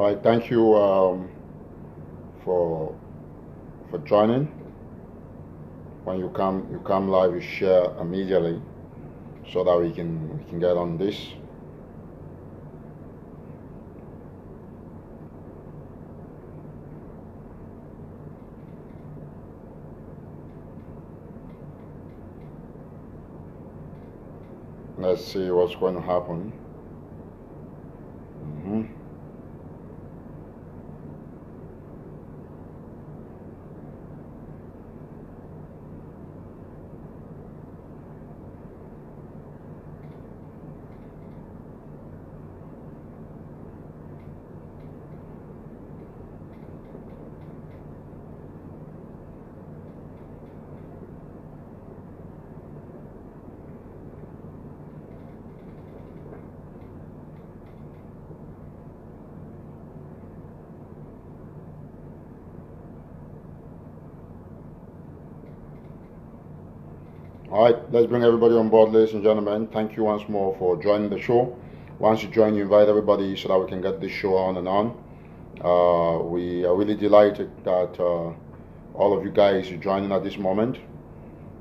All right, thank you for joining. When you come live, you share immediately so that we can get on this. Let's see what's going to happen. All right, let's bring everybody on board, ladies and gentlemen. Thank you once more for joining the show. Once you join, you invite everybody so that we can get this show on and on. We are really delighted that all of you guys are joining at this moment.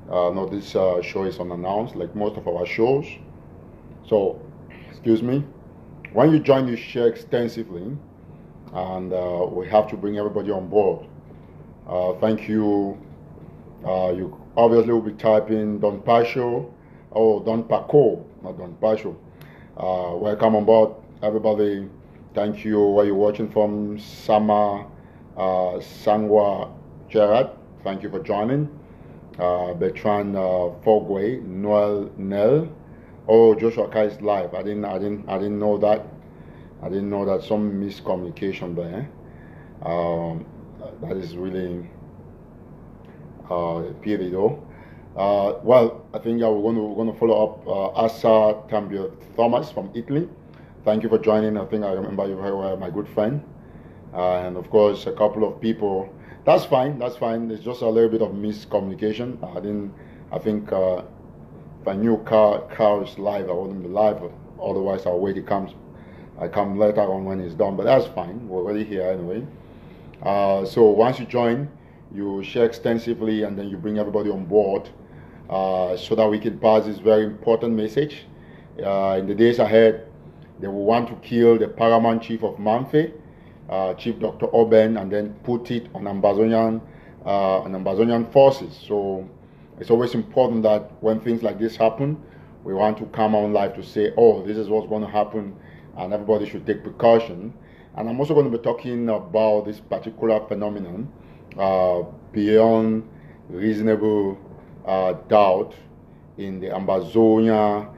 No, this show is unannounced, like most of our shows. So, excuse me. When you join, you share extensively, and we have to bring everybody on board. Thank you. You obviously will be typing Don Pacho, Don Paco, not Don Pacho. Welcome on board, everybody. Thank you. Where you're watching from, Sama Sangwa Gerard. Thank you for joining. Bertrand Fogway, Noel Nell. Oh, Joshua Kai is live. I didn't know that. I didn't know that. Some miscommunication there. That is really pity though. Well, I think we're going to follow up Asa Tambio Thomas from Italy. Thank you for joining. I think I remember you very well, my good friend. And of course, a couple of people. That's fine. That's fine. It's just a little bit of miscommunication. I think if I knew Carl is live, I wouldn't be live. Otherwise, I'll wait. I come later on when it's done. But that's fine. We're already here anyway. So once you join, you share extensively, and then you bring everybody on board so that we can pass this very important message. In the days ahead, they will want to kill the paramount chief of Manfe, Chief Dr. Oben, and then put it on Ambazonian forces. So it's always important that when things like this happen, we want to come on live to say, oh, this is what's going to happen, and everybody should take precaution. And I'm also going to be talking about this particular phenomenon beyond reasonable doubt in the Ambazonian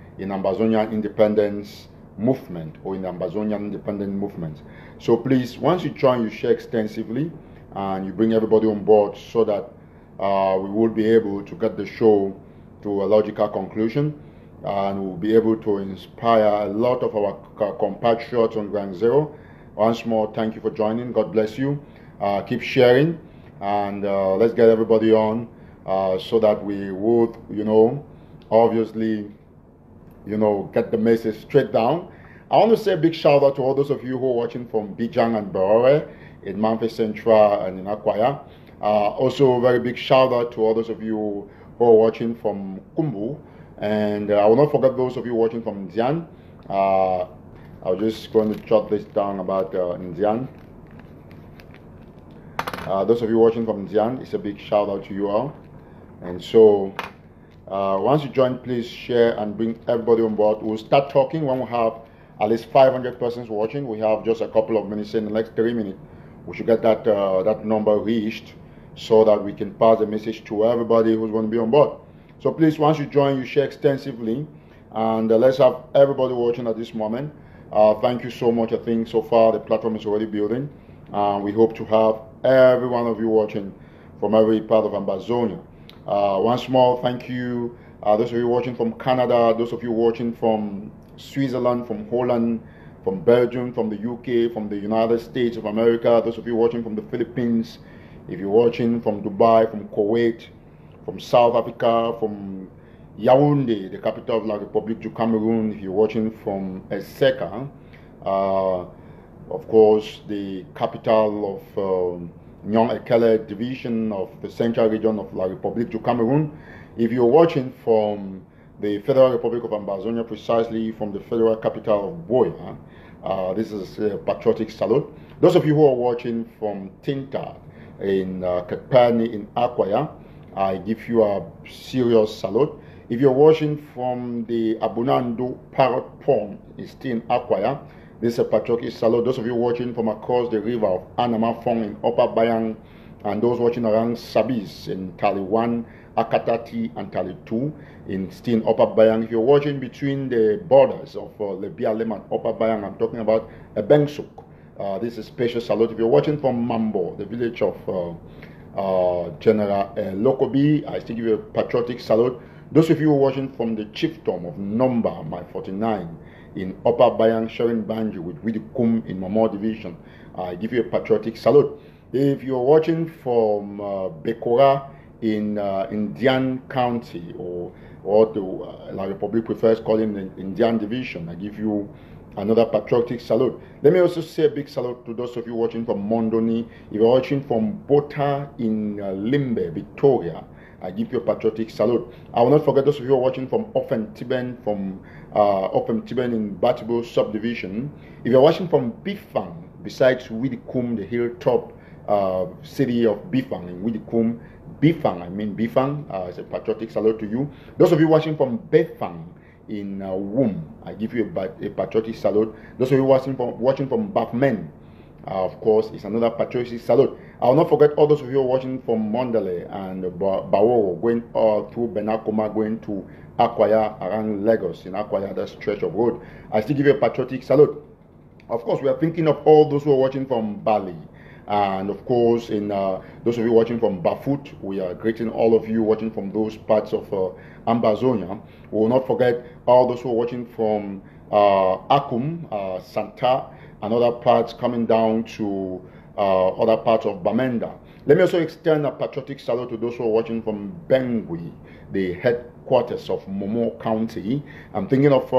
independence movement, or in the Ambazonian independent movement. So please, once you join, you share extensively and you bring everybody on board so that we will be able to get the show to a logical conclusion, and we'll be able to inspire a lot of our compatriots on Ground Zero. Once more, thank you for joining. God bless you. Keep sharing, and let's get everybody on so that we would, obviously, get the message straight down. I want to say a big shout out to all those of you who are watching from Bijang and Berore in Manfe Central and in Akwaya. Also, a very big shout out to all those of you who are watching from Kumbu. And I will not forget those of you watching from Ndian. I'm just going to jot this down about Ndian. Those of you watching from Ndian, it's a big shout out to you all. And so, once you join, please share and bring everybody on board. We'll start talking when we have at least 500 persons watching. We have just a couple of minutes. In the next 3 minutes, we should get that number reached so that we can pass the message to everybody who's going to be on board. So please, once you join, you share extensively, and let's have everybody watching at this moment. Thank you so much. I think so far the platform is already building. We hope to have every one of you watching from every part of Ambazonia. Once more, thank you. Those of you watching from Canada, those of you watching from Switzerland, from Holland, from Belgium, from the UK, from the United States of America, those of you watching from the Philippines, if you're watching from Dubai, from Kuwait, from South Africa, from Yaoundé, the capital of La République du Cameroon, if you're watching from Ezeka, of course, the capital of Nyong Ekele division of the central region of La République du Cameroon. If you're watching from the Federal Republic of Ambazonia, precisely from the federal capital of Buea, this is a patriotic salute. Those of you who are watching from Tinta in Kekpani in Akwaya, I give you a serious salute. If you're watching from the Abunando Parrot Pond, it's still in Akwaya, this is a patriotic salute. Those of you watching from across the river of Anamafong in Upper Bayang, and those watching around Sabis in Tali 1, Akatati, and Tali 2 in still in Upper Bayang. If you're watching between the borders of Lebialem and Upper Bayang, I'm talking about Bengsuk. This is a special salute. If you're watching from Mambo, the village of General Lokobi, I still give you a patriotic salute. Those of you who are watching from the chiefdom of Nomba, my 49, in Upper Bayang, sharing Banji with Widikum in Mamor Division, I give you a patriotic salute. If you're watching from Bekora in Indian County, or the La Republic prefers calling the Indian Division, I give you another patriotic salute. Let me also say a big salute to those of you watching from Mondoni. If you're watching from Bota in Limbe, Victoria, I give you a patriotic salute. I will not forget those of you who are watching from Ofen Tiben, from Ofen Tiben in Batibo subdivision. If you're watching from Bifang, besides Widikum, the hilltop city of Bifang in Widikum, Bifang, it's a patriotic salute to you. Those of you watching from Befang in Womb, I give you a patriotic salute. Those of you watching from Bafmen, of course, it's another patriotic salute. I will not forget all those of you watching from Mondale and Bawo, going through Benakoma, going to Akwaya, around Lagos, in Akwaya, that stretch of road. I still give you a patriotic salute. Of course, we are thinking of all those who are watching from Bali. And of course, in those of you watching from Bafut, we are greeting all of you watching from those parts of Ambazonia. We will not forget all those who are watching from Akum, Santa, and other parts coming down to other parts of Bamenda. Let me also extend a patriotic salute to those who are watching from Bengui, the headquarters of Momo County. I'm thinking of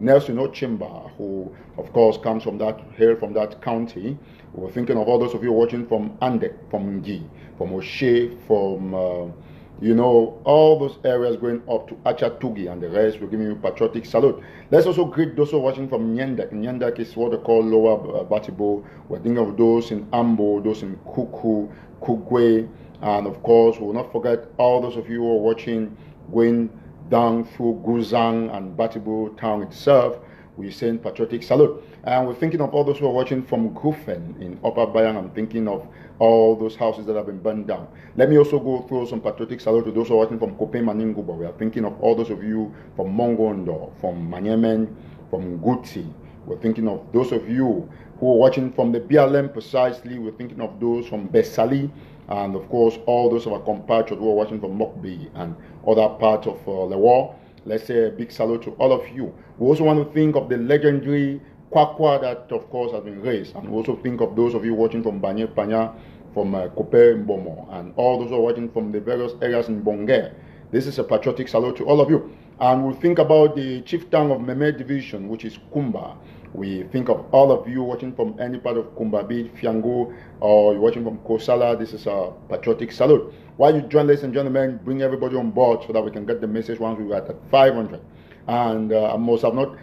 Nelson Ochimba, who of course comes from that county. We're thinking of all those of you watching from Andek, from Ngi, from Oshe, from all those areas going up to Achatugi and the rest. We're giving you a patriotic salute. Let's also greet those who are watching from Nyendek. Nyendek is what they call Lower Batibo. We're thinking of those in Ambo, those in Kuku, Kugwe, and of course, we will not forget all those of you who are watching going down through Guzang and Batibo town itself. We send patriotic salute. And we're thinking of all those who are watching from Gufen in Upper Bayang. I'm thinking of all those houses that have been burned down. Let me also go through some patriotic salute to those who are watching from Kope Maninguba. We are thinking of all those of you from Mongondo, from Manyemen, from Guti. We're thinking of those of you who are watching from the BLM precisely. We're thinking of those from Besali. And of course, all those of our compatriots who are watching from Mokbi and other parts of Lewa. Let's say a big salute to all of you. We also want to think of the legendary Kwakwa that, of course, has been raised. And we also think of those of you watching from Banye Panya, from Kope Mbomo, and all those who are watching from the various areas in Bonge. This is a patriotic salute to all of you. And we think about the chieftain of Meme Division, which is Kumba. We think of all of you watching from any part of Kumba, be it Fiango, or you're watching from Kosala. This is a patriotic salute. While you join, ladies and gentlemen, bring everybody on board so that we can get the message once we are at 500. And I must have not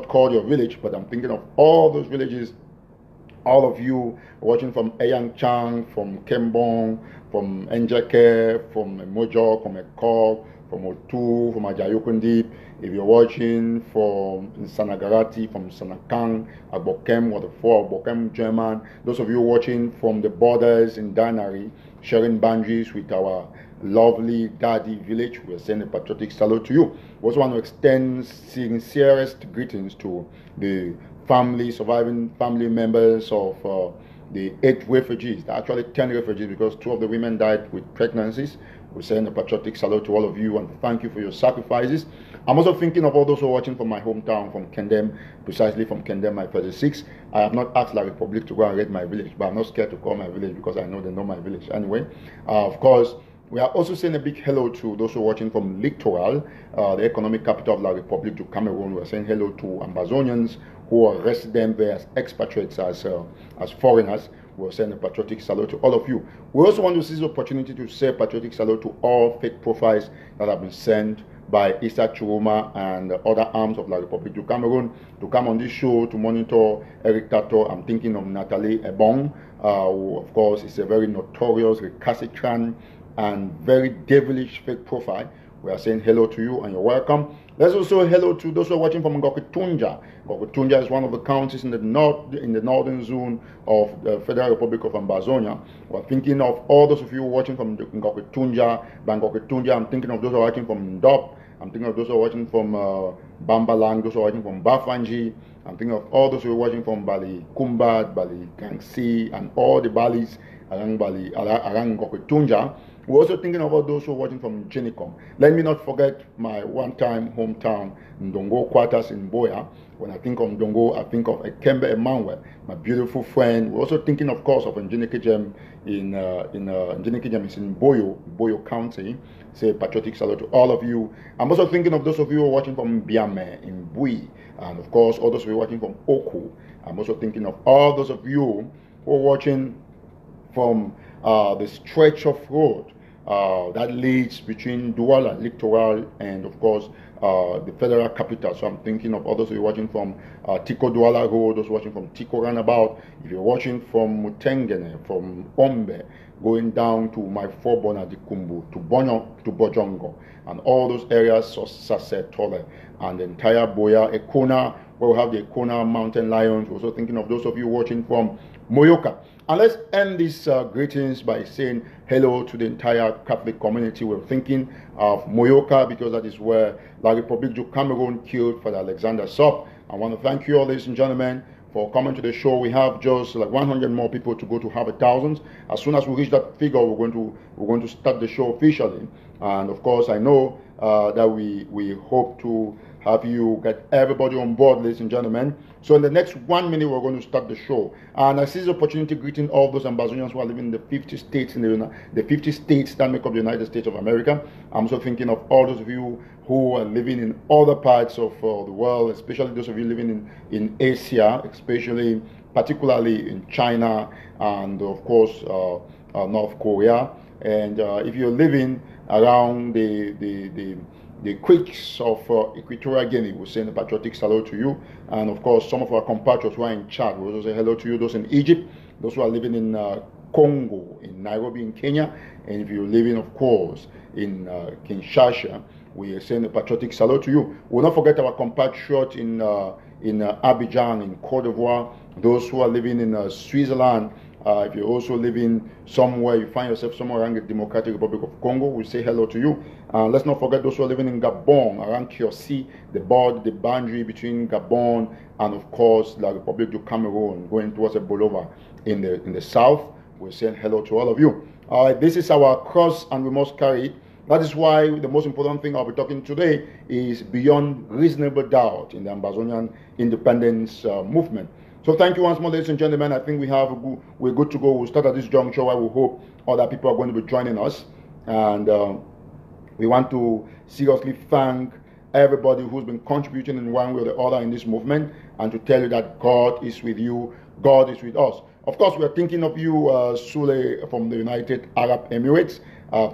called your village, but I'm thinking of all those villages. All of you watching from Eyang Chang, from Kembong, from Njeke, from Mojo, from Ekor, from Otu, from Ajayokundip. If you're watching from Sanagarati, from Sanakang, Abokem, Waterfall, Abokem, German, those of you watching from the borders in Danari, sharing boundaries with our lovely Daddy village, we are sending a patriotic salute to you. We also want to extend sincerest greetings to the surviving family members of the 8 refugees. There are actually 10 refugees because 2 of the women died with pregnancies. We send a patriotic salute to all of you and thank you for your sacrifices. I'm also thinking of all those who are watching from my hometown, from Kendem, precisely from Kendem, my 36. I have not asked La Republic to go and raid my village, but I'm not scared to call my village because I know they know my village. Anyway, of course, We are also saying a big hello to those who are watching from Littoral, the economic capital of La Republic du Cameroon. We are saying hello to Ambazonians who are resident there as expatriates, as foreigners. We'll send a patriotic salute to all of you. We also want to seize the opportunity to say a patriotic salute to all fake profiles that have been sent by Issa Churuma and other arms of La Republic du Cameroon to come on this show to monitor Eric Tataw. I'm thinking of Nathalie Ebong, who of course is a very notorious, recalcitrant, and very devilish fake profile. We are saying hello to you and you're welcome. Let's also say hello to those who are watching from Ngoketunja. Ngoketunja is one of the counties in the northern zone of the Federal Republic of Ambazonia. We're thinking of all those of you watching from Ngoketunja, Ngoketunja. I'm thinking of those who are watching from Ndop. I'm thinking of those who are watching from Bambalang, those who are watching from Bafanji. I'm thinking of all those who are watching from Bali Kumbat, Bali Gangsi, and all the Balis around Ngoketunja. We're also thinking about those who are watching from Genicom. Let me not forget my one-time hometown, Ndongo quarters in Boya. When I think of Ndongo, I think of Ekembe Emmanuel, my beautiful friend. We're also thinking, of course, of Njinikijem Njinikijem is in Boyo County. Say patriotic salute to all of you. I'm also thinking of those of you who are watching from Biame in Bui, and of course, all those who are watching from Oku. I'm also thinking of all those of you who are watching from the stretch of road that leads between Douala, Littoral, and of course the federal capital. So I'm thinking of others who are watching from Tiko Douala Road, those watching from Tiko Roundabout. If you're watching from Mutengene, from Ombe, going down to my Forbona di Kumbu, to Bojongo, and all those areas, Sase, Tole, and the entire Boya, Ekona, where we have the Ekona mountain lions. We're also thinking of those of you watching from Moyoka. And let's end these greetings by saying hello to the entire Catholic community. We're thinking of Moyoka because that is where La Republique du Cameroon killed Father Alexander Sop. I want to thank you all, ladies and gentlemen, for coming to the show. We have just like 100 more people to go to have 1,000. As soon as we reach that figure, we're going to start the show officially. And of course, I know that we hope to have you get everybody on board, ladies and gentlemen. So in the next 1 minute, we're going to start the show. And I see this opportunity greeting all those Ambazonians who are living in the 50 states the 50 states that make up the United States of America. I'm also thinking of all those of you who are living in other parts of the world, especially those of you living in Asia, particularly in China, and of course North Korea. And if you're living around the creeks of Equatorial Guinea, we send a patriotic salute to you. And of course, some of our compatriots who are in Chad, we also say hello to you. Those in Egypt, those who are living in Congo, in Nairobi, in Kenya. And if you're living, of course, in Kinshasa, we send a patriotic salute to you. We'll not forget our compatriots in Abidjan, in Cote d'Ivoire, those who are living in Switzerland. If you're also living somewhere, you find yourself somewhere around the Democratic Republic of Congo, we say hello to you. Let's not forget those who are living in Gabon, around Kiosi, the boundary between Gabon and, of course, the Republic du Cameroon, going towards Bolova in the south. We're saying hello to all of you. This is our cross, and we must carry it. That is why the most important thing I'll be talking today is beyond reasonable doubt in the Ambazonian independence movement. So thank you once more, ladies and gentlemen. I think we're good to go. We'll start at this juncture where we hope other people are going to be joining us. And we want to seriously thank everybody who's been contributing in one way or the other in this movement, and to tell you that God is with you, God is with us. Of course, we're thinking of you, Sule from the United Arab Emirates.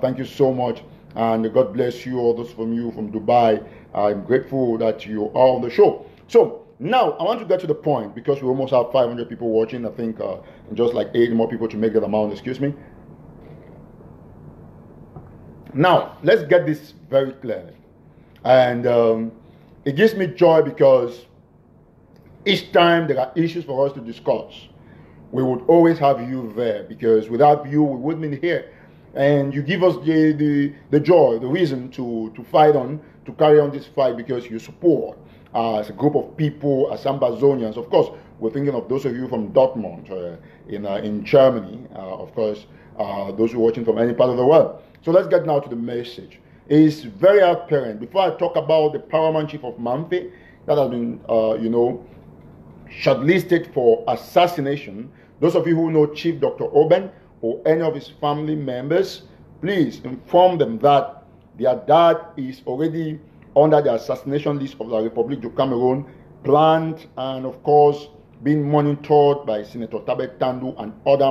Thank you so much, and God bless you, all those from you from Dubai. I'm grateful that you are on the show. So now I want to get to the point, because we almost have 500 people watching. I think just like 8 more people to make that amount, excuse me. Now, let's get this very clearly. And it gives me joy, because each time there are issues for us to discuss, we would always have you there, because without you, we wouldn't be here. And you give us the joy, the reason to fight on, to carry on this fight, because you support as a group of people, as Ambazonians. Of course, we're thinking of those of you from Dortmund in Germany, of course, those who are watching from any part of the world. So let's get now to the message. It's very apparent, before I talk about the paramount chief of Mamfe that has been, shortlisted for assassination. Those of you who know Chief Dr. Oben or any of his family members, please inform them that their dad is already under the assassination list of the Republic du Cameroon, planned and of course being monitored by Senator Tataw and other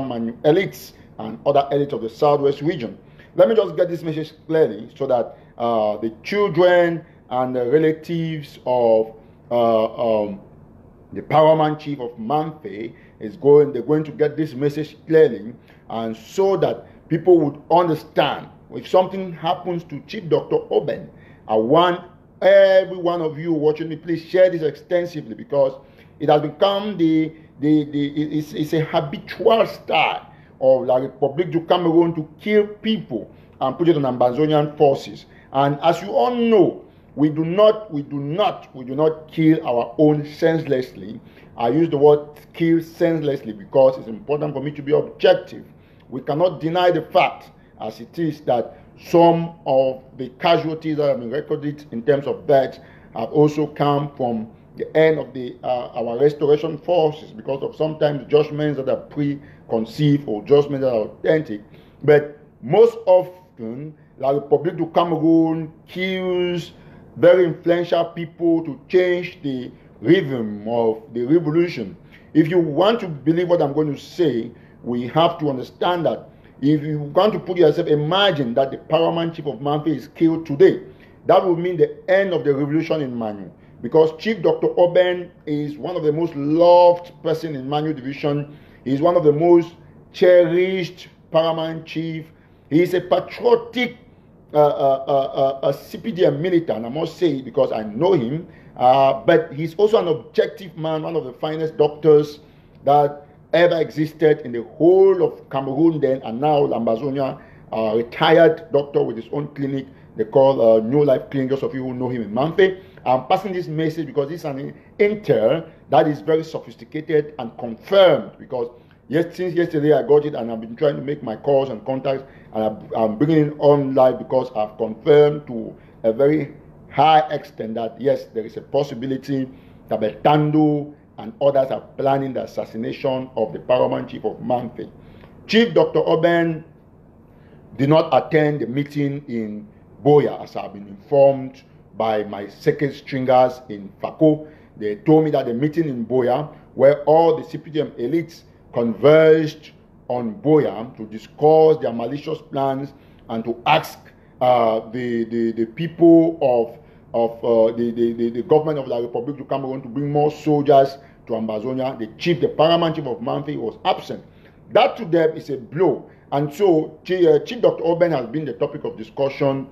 elites and other elites of the Southwest region. Let me just get this message clearly so that the children and the relatives of the paramount chief of Mamfe they're going to get this message clearly, and so that people would understand if something happens to Chief Dr. Oben. I want every one of you watching me, please share this extensively, because it has become it's a habitual style of the Republic du Cameroon to kill people and put it on Ambazonian forces. And as you all know, we do not kill our own senselessly. I use the word kill senselessly because it's important for me to be objective. We cannot deny the fact, as it is, that some of the casualties that have been recorded in terms of deaths have also come from the end of our restoration forces, because of sometimes judgments that are preconceived or judgments that are authentic. But most often, La Republique du Cameroon kills very influential people to change the rhythm of the revolution. If you want to believe what I'm going to say, we have to understand that if you want to put yourself, imagine that the paramount chief of Mamfe is killed today. That would mean the end of the revolution in Manu, because Chief Dr. Oben is one of the most loved person in Manu division. He is one of the most cherished paramount chief. He is a patriotic a CPDM militant, I must say, because I know him, but he's also an objective man, one of the finest doctors that ever existed in the whole of Cameroon then, and now Ambazonia, retired doctor with his own clinic they call New Life Clinic. Those of you who know him in Mamfe, I'm passing this message because this is an intel that is very sophisticated and confirmed, because since yesterday I got it, and I've been trying to make my calls and contacts, and I'm bringing it on live because I've confirmed to a very high extent that yes, there is a possibility that Betando and others are planning the assassination of the paramount chief of Mamfe. Chief Dr. Oben did not attend the meeting in Boya, as I've been informed by my second stringers in Fako. They told me that the meeting in Boya, where all the CPDM elites converged on Boya to discuss their malicious plans and to ask the people of the government of the Republic du Cameroon to bring more soldiers to Ambazonia. The paramount chief of Mamfe was absent. That to them is a blow. And so Chief Dr. Oben has been the topic of discussion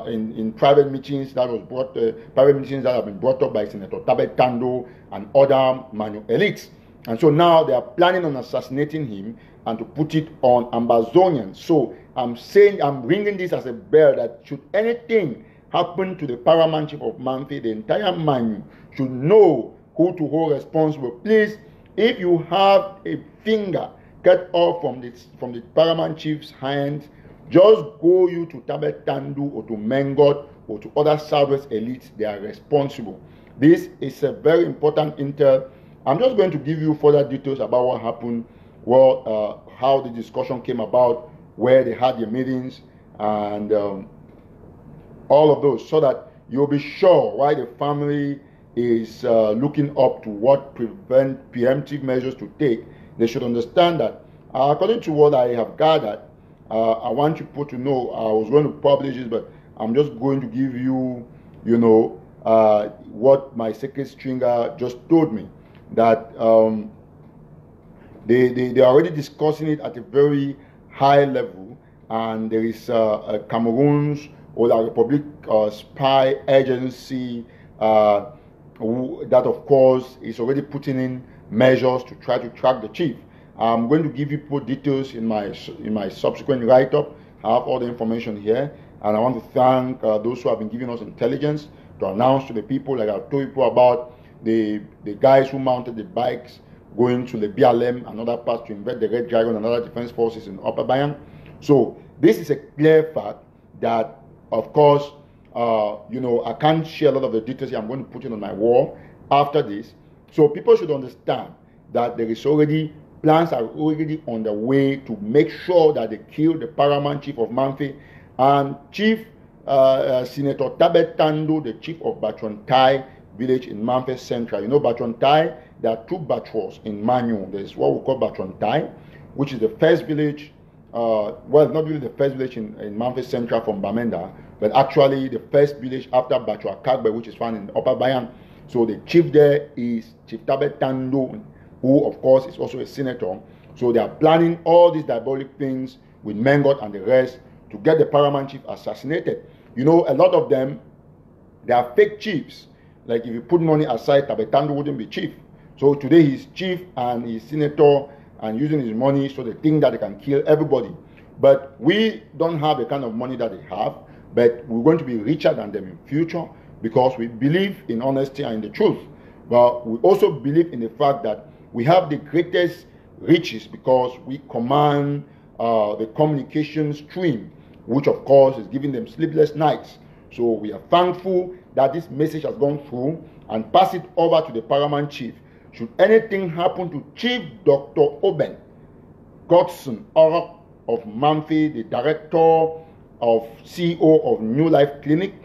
in private meetings that have been brought up by Senator Tataw and other Manu elites. And so now they are planning on assassinating him and to put it on Ambazonians. So I'm ringing this as a bell that should anything happen to the paramount chief of Mamfe, the entire Manu should know who to hold responsible. Please, if you have a finger cut off from the paramount chief's hand, just go you to Tataw or to Mengot or to other Southwest elites. They are responsible. This is a very important intel. I'm just going to give you further details about what happened, how the discussion came about, where they had their meetings, and all of those, so that you'll be sure why the family is looking up to what preemptive measures to take. They should understand that, according to what I have gathered, I want people to know, I was going to publish this, but I'm just going to give you, what my second stringer just told me, that they are already discussing it at a very high level, and there is Cameroon's or the Republic spy agency that, of course, is already putting in measures to try to track the chief. I'm going to give you details in my subsequent write-up. I have all the information here, and I want to thank those who have been giving us intelligence to announce to the people, like I've told people about the guys who mounted the bikes going to the BLM and other parts to invade the Red Dragon and other defense forces in Upper Bayang. So this is a clear fact that, of course, I can't share a lot of the details here. I'm going to put it on my wall after this. So people should understand that there is already plans are already on the way to make sure that they kill the paramount chief of Manfi and Chief Senator Tabet Tandu, the chief of Bachontai village in Manfi Central. You know Bachontai, there are two Bachos in Manu. There's what we call Bachontai, which is the first village, well, not really the first village in Manfi Central from Bamenda, but actually the first village after Bachwa Kagbe, which is found in Upper Bayan. So the chief there is Chief Tabet Tandu, who of course is also a senator. So they are planning all these diabolic things with Mengot and the rest to get the paramount chief assassinated. You know, a lot of them, they are fake chiefs. Like if you put money aside, Tabet Tandu wouldn't be chief. So today he's chief and he's senator and using his money, so they think that they can kill everybody. But we don't have the kind of money that they have, but we're going to be richer than them in future because we believe in honesty and in the truth. But we also believe in the fact that we have the greatest riches because we command the communication stream, which of course is giving them sleepless nights. So we are thankful that this message has gone through and pass it over to the paramount chief. Should anything happen to Chief Dr. Oben Godson Orok of Manfi, the director of CEO of New Life Clinic,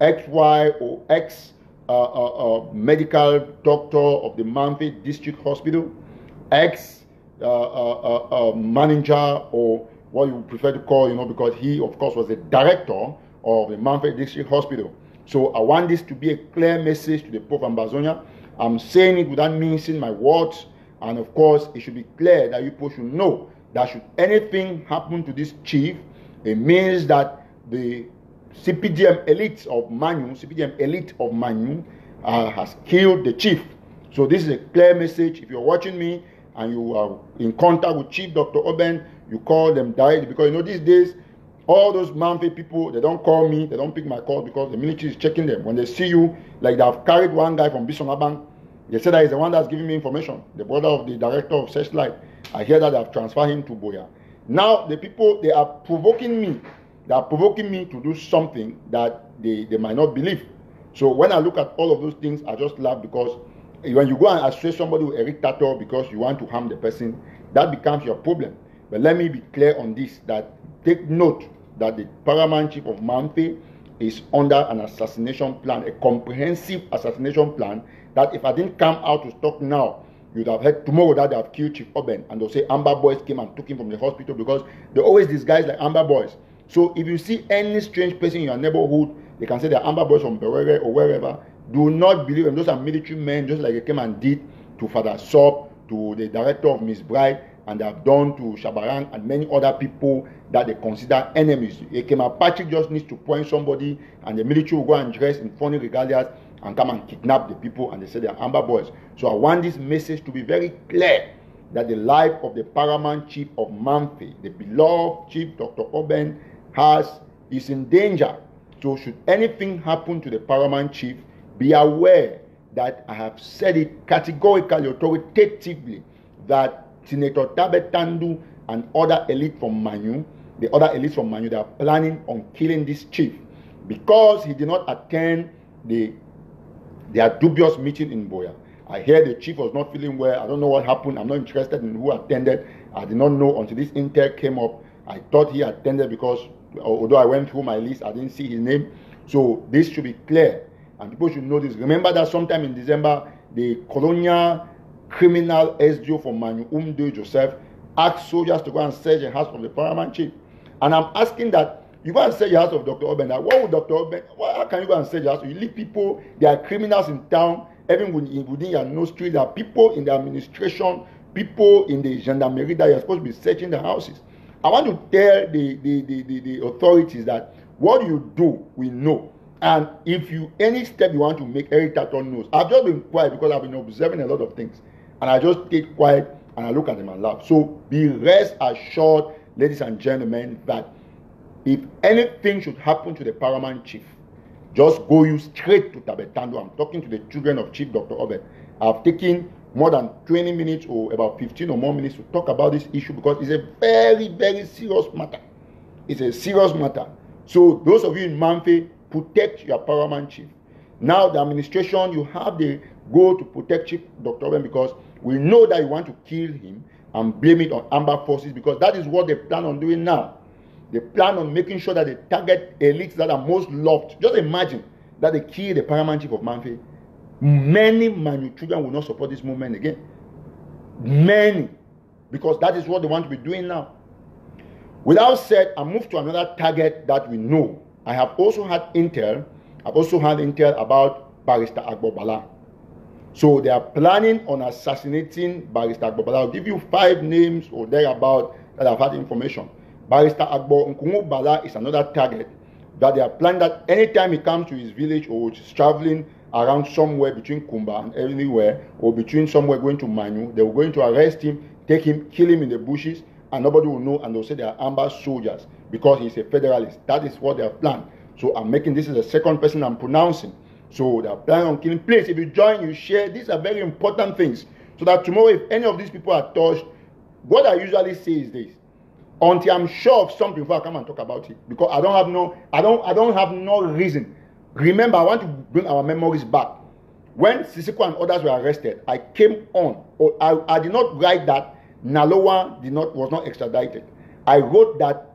XYOX medical doctor of the Manfi District Hospital, manager, or what you prefer to call, because he, of course, was the director of the Manfi District Hospital. So I want this to be a clear message to the Pope and Bazonia. I'm saying it without mincing my words, and of course, it should be clear that you people should know that should anything happen to this chief, it means that the CPDM elite of Manu, has killed the chief. So this is a clear message. If you're watching me and you are in contact with Chief Dr. Oben, you call them directly, because these days, all those Manfi people, they don't call me, they don't pick my call because the military is checking them. When they see you, like they have carried one guy from Bisonabang, they said that he's the one that's giving me information, the brother of the director of Searchlight. I hear that they have transferred him to Boya. Now the people, they are provoking me. They are provoking me to do something that they might not believe. So when I look at all of those things, I just laugh, because when you go and associate somebody with Eric Tataw because you want to harm the person, that becomes your problem. But let me be clear on this, that take note that the paramount chief of Manfi is under an assassination plan, a comprehensive assassination plan, that if I didn't come out to talk now, you'd have heard tomorrow that they have killed Chief Oben, and they'll say Amber Boys came and took him from the hospital, because they always disguise like Amber Boys. So if you see any strange person in your neighborhood, they can say they're Amber Boys from Berere or wherever. Do not believe them. Those are military men, just like they came and did to Father Sop, to the director of Miss Bride, and they have done to Shabarang and many other people that they consider enemies. Ekema Patrick just needs to point somebody, and the military will go and dress in funny regalias and come and kidnap the people, and they say they are Amber Boys. So I want this message to be very clear, that the life of the paramount chief of Manfi, the beloved Chief Dr. Oben, is in danger. So should anything happen to the paramount chief, be aware that I have said it categorically, authoritatively, that Senator Tabet Tandu and other elite from Manu, they are planning on killing this chief because he did not attend their dubious meeting in Boya. I hear the chief was not feeling well. I don't know what happened. I'm not interested in who attended. I did not know until this intel came up. I thought he attended because, although I went through my list, I didn't see his name. So this should be clear, and people should know this. Remember that sometime in December, the colonial criminal SDO from Manu, Umdo Joseph, asked soldiers to go and search the house of the paramount chief. And I'm asking that you go and search the house of Dr. Oben. Now, what would Dr. Oben, how can you go and search the house? You leave people, there are criminals in town, even within your nose street, there are people in the administration, people in the gendarmerie that you're supposed to be searching the houses. I want to tell the authorities that what you do, we know. And if any step you want to make, Eric Tataw knows. I've just been quiet because I've been observing a lot of things. And I just stay quiet and I look at them and laugh. So be rest assured, ladies and gentlemen, that if anything should happen to the paramount chief, just go you straight to Tabet Tandu. I'm talking to the children of Chief Dr. Oben. I've taken more than 20 minutes or about 15 or more minutes to talk about this issue because it's a very, very serious matter. It's a serious matter. So those of you in Manfi, protect your paramount chief. Now the administration, you have the goal to protect Chief Dr. Oben because we know that you want to kill him, and blame it on Amber forces, because that is what they plan on doing now. They plan on making sure that they target elites that are most loved. Just imagine that they kill the paramount chief of Manfi. Many Manu children will not support this movement again. Many. Because that is what they want to be doing now. Without said, I move to another target that we know. I have also had intel. I've also had intel about Barrister Agbobala. So they are planning on assassinating Barrister Agbobala. I'll give you 5 names or thereabout that I've had information. Barrister Agbobala is another target that they are planning that anytime he comes to his village or is traveling around somewhere between Kumba and anywhere, or between somewhere going to Manu, they will going to arrest him, take him, kill him in the bushes, and nobody will know, and they'll say they are Amber soldiers because he's a federalist. That is what they have planned. So I'm making this is the second person I'm pronouncing. So they are planning on killing. Please, if you join, you share. These are very important things. So that tomorrow, if any of these people are touched, what I usually say is this: until I'm sure of something before I come and talk about it, because I don't have no reason. Remember, I want to bring our memories back. When Sisiko and others were arrested, I came on, or I did not write that Nalowa was not extradited. I wrote that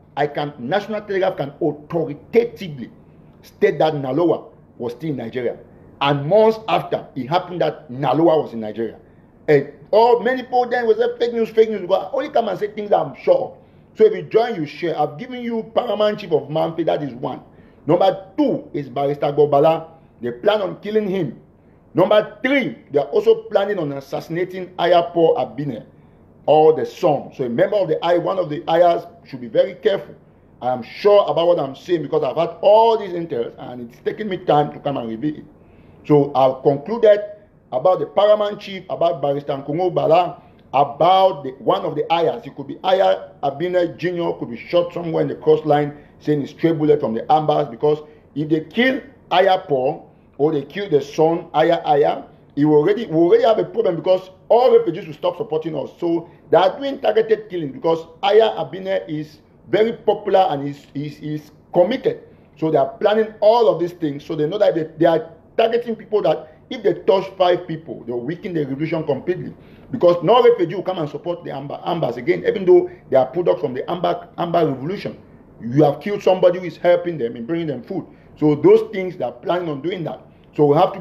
National Telegraph can authoritatively state that Nalowa was still in Nigeria. And months after, it happened that Nalowa was in Nigeria. And many people then will say fake news, because I only come and say things that I'm sure of. So if you join, you share. I've given you Paramount Chief of Manfi, that is 1. Number 2 is Barrister Agbobala. They plan on killing him. Number 3, they are also planning on assassinating Ayapo Abine, or the son. So a member of one of the Ayas should be very careful. I am sure about what I'm saying because I've had all these intels and it's taken me time to come and reveal it. So I've concluded about the Paramount Chief, about Barrister Agbobala, about one of the Ayas. It could be Aya Abine Jr. could be shot somewhere in the crossline, saying it's stray bullet from the Ambers, because if they kill Ayapo or they kill the son Aya, we already have a problem, because all refugees will stop supporting us. So they are doing targeted killing because Aya Abine is very popular and is committed. So they are planning all of these things. So they know that they are targeting people that if they touch 5 people, they will weaken the revolution completely. Because no refugee will come and support the Ambers again, even though they are products from the Amber revolution. You have killed somebody who is helping them in bringing them food. So those things, they are planning on doing that. So we have to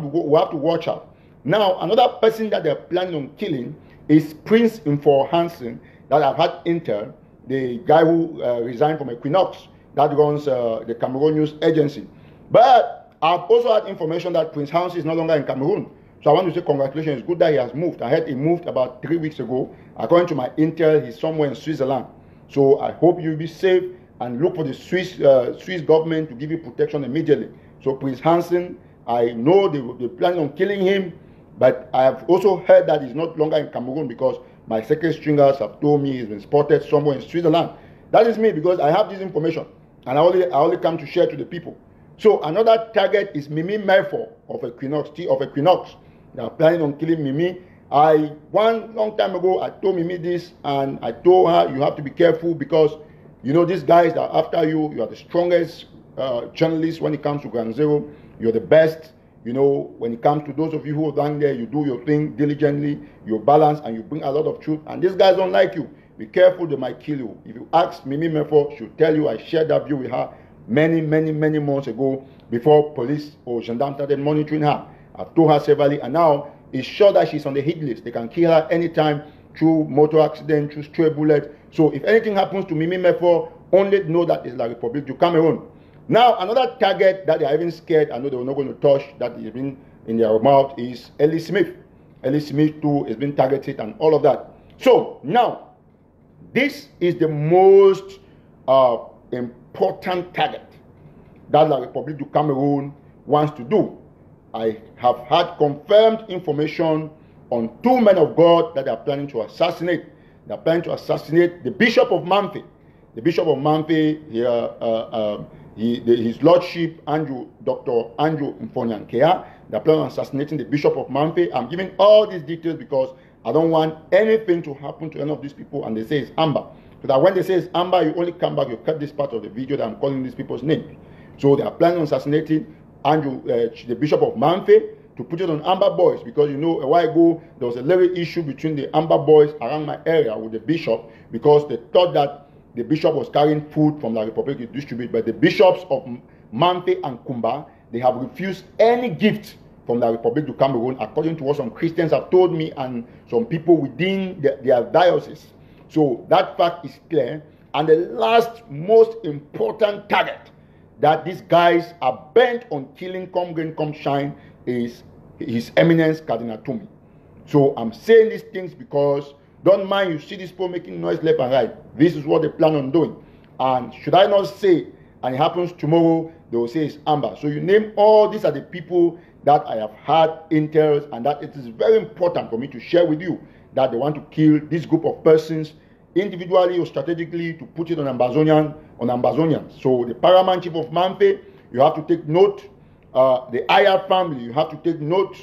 watch out. Now, another person that they're planning on killing is Prince Info Hansen, that I've had intel, the guy who resigned from Equinox, that runs the Cameroon News Agency. But I've also had information that Prince Hansen is no longer in Cameroon. So I want to say congratulations. It's good that he has moved. I heard he moved about 3 weeks ago. According to my intel, he's somewhere in Switzerland. So I hope you'll be safe and look for the Swiss government to give you protection immediately. So Prince Hansen, I know they're planning on killing him, but I have also heard that he's not longer in Cameroon, because my secret stringers have told me he's been spotted somewhere in Switzerland. That is me, because I have this information and I only come to share to the people. So another target is Mimi Merfo of Equinox. They are planning on killing Mimi. One long time ago, I told Mimi this, and I told her, you have to be careful, because you know these guys that are after you. You are the strongest journalist when it comes to Ground Zero. You're the best. You know, when it comes to those of you who are down there, you do your thing diligently, you're balanced, and you bring a lot of truth. And these guys don't like you. Be careful, they might kill you. If you ask Mimi Merfo, she'll tell you I shared that view with her many months ago, before police or gendarmes started monitoring her. I've told her severally, and now it's sure that she's on the hit list. They can kill her anytime through motor accident, through stray bullet. So if anything happens to Mimi Merfo, only know that it's La Republique du Cameroon. Now, another target that they are even scared, I know they were not going to touch, that is been in their mouth, is Ellie Smith. Ellie Smith too has been targeted and all of that. So now, this is the most important target that La Republique du Cameroon wants to do. I have had confirmed information on 2 men of God that they are planning to assassinate. They are planning to assassinate the Bishop of Manfi. The Bishop of Manfi, his Lordship, Dr. Andrew Mfonyankea. They are planning on assassinating the Bishop of Manfi. I'm giving all these details because I don't want anything to happen to any of these people, and they say it's Amber. So that when they say it's Amber, you only come back, you cut this part of the video that I'm calling these people's names. So they are planning on assassinating the Bishop of Manfi. to put it on Amber Boys, because you know a while ago there was a little issue between the Amber Boys around my area with the bishop, because they thought that the bishop was carrying food from La Republic to distribute, but the bishops of Mamfe and Kumba, they have refused any gift from La Republic to Cameroon, according to what some Christians have told me and some people within their diocese. So that fact is clear. And the last most important target that these guys are bent on killing, come rain, come shine, is His Eminence Cardinal Tumi. So I'm saying these things because don't mind you see these people making noise left and right. This is what they plan on doing. And should I not say, and it happens tomorrow, they will say it's Amber. So you name all these are the people that I have had intel, and that it is very important for me to share with you that they want to kill this group of persons individually or strategically to put it on Ambazonians. So the paramount chief of Mamfe, you have to take note. The Aya family, you have to take note.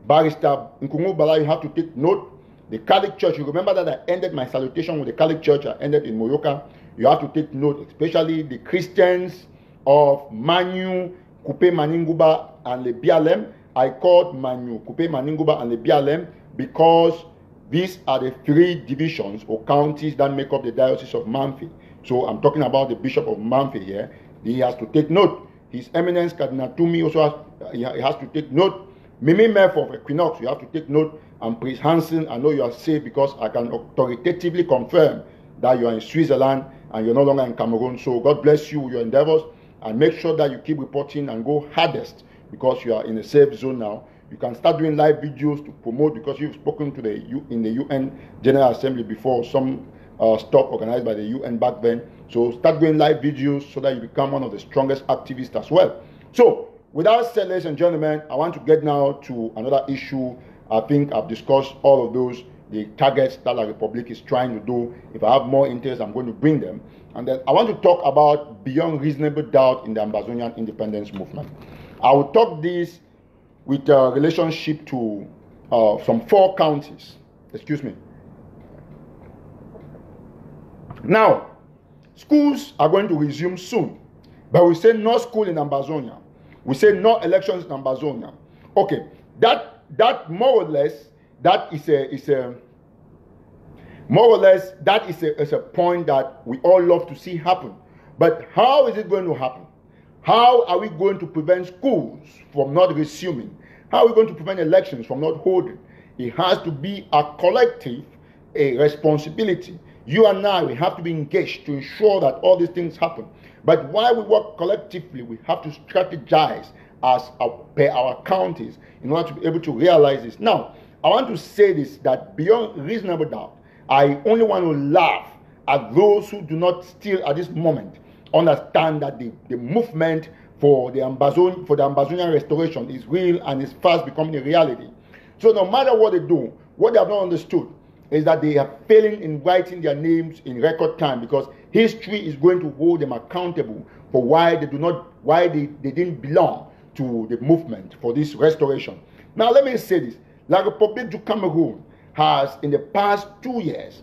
Barrister Nkungu Bala, you have to take note. The Catholic Church, you remember that I ended my salutation with the Catholic Church, I ended in Moyoka. You have to take note, especially the Christians of Manu, Kupe Maninguba, and Lebialem. I called Manu, Kupe Maninguba, and Lebialem because these are the three divisions or counties that make up the Diocese of Mamfe. So I'm talking about the Bishop of Mamfe here. He has to take note. His Eminence Cardinal Tumi also has to take note. Mimi Mef of Equinox, you have to take note. And Priest Hansen, I know you are safe because I can authoritatively confirm that you are in Switzerland and you're no longer in Cameroon. So God bless you with your endeavors, and make sure that you keep reporting and go hardest because you are in a safe zone now. You can start doing live videos to promote, because you've spoken to in the UN General Assembly before, some stuff organized by the UN back then. So start doing live videos so that you become one of the strongest activists as well. So without said, ladies and gentlemen, I want to get now to another issue. I think I've discussed all of those, the targets that La Republic is trying to do. If I have more interest, I'm going to bring them. And then I want to talk about beyond reasonable doubt in the Ambazonian independence movement. I will talk this with relationship to some 4 counties. Excuse me. Now, schools are going to resume soon, but we say no school in Ambazonia. We say no elections in Ambazonia. Okay, that more or less that is a point that we all love to see happen. But how is it going to happen? How are we going to prevent schools from not resuming? How are we going to prevent elections from not holding? It has to be a collective, a responsibility. You and I, we have to be engaged to ensure that all these things happen. But while we work collectively, we have to strategize per our counties in order to be able to realize this. Now, I want to say this, that beyond reasonable doubt, I only want to laugh at those who do not still at this moment understand that the movement for the Ambazonian restoration is real and is fast becoming a reality. So no matter what they do, what they have not understood is that they are failing in writing their names in record time, because history is going to hold them accountable for why they didn't belong to the movement for this restoration. Now let me say this. La Republique du Cameroon has in the past 2 years,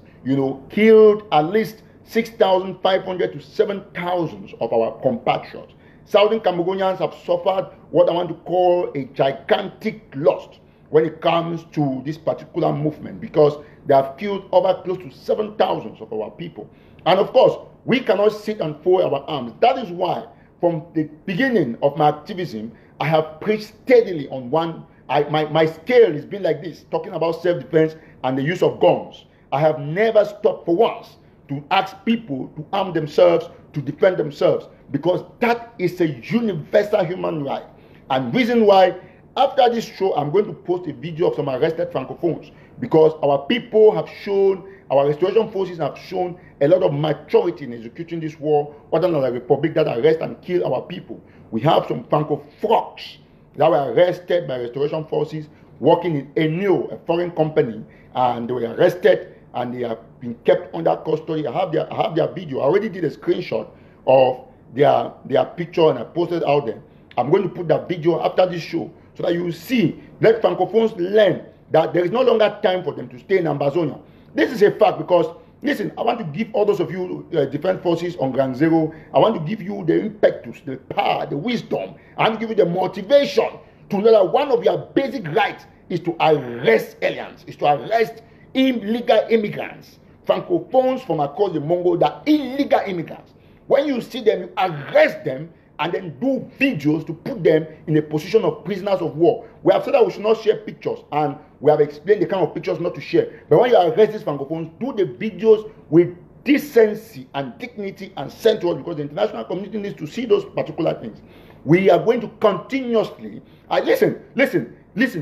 killed at least 6,500 to 7,000 of our compatriots. Southern Cameroonians have suffered what I want to call a gigantic loss when it comes to this particular movement, because they have killed over close to 7,000 of our people. And of course, we cannot sit and fold our arms. That is why, from the beginning of my activism, I have preached steadily on my scale has been like this, talking about self-defense and the use of guns. I have never stopped for once to ask people to arm themselves, to defend themselves, because that is a universal human right. And reason why, after this show, I'm going to post a video of some arrested Francophones, because our people have shown, our restoration forces have shown a lot of maturity in executing this war, other than the Republic that arrest and kill our people. We have some Francophones that were arrested by restoration forces working in Enio, a foreign company, and they were arrested and they have been kept under custody. I have their video. I already did a screenshot of their picture and I posted out there. I'm going to put that video after this show so that you see, let Francophones learn that there is no longer time for them to stay in Ambazonia. This is a fact, because listen, I want to give all those of you defense forces on Ground Zero, I want to give you the impetus, the power, the wisdom. I want to give you the motivation to know that one of your basic rights is to arrest aliens, is to arrest illegal immigrants, Francophones from across the Mongo, that illegal immigrants. When you see them, you arrest them and then do videos to put them in a position of prisoners of war. We have said that we should not share pictures, and we have explained the kind of pictures not to share. But when you arrest these Francophones, do the videos with decency and dignity and send to us, because the international community needs to see those particular things. We are going to continuously, listen,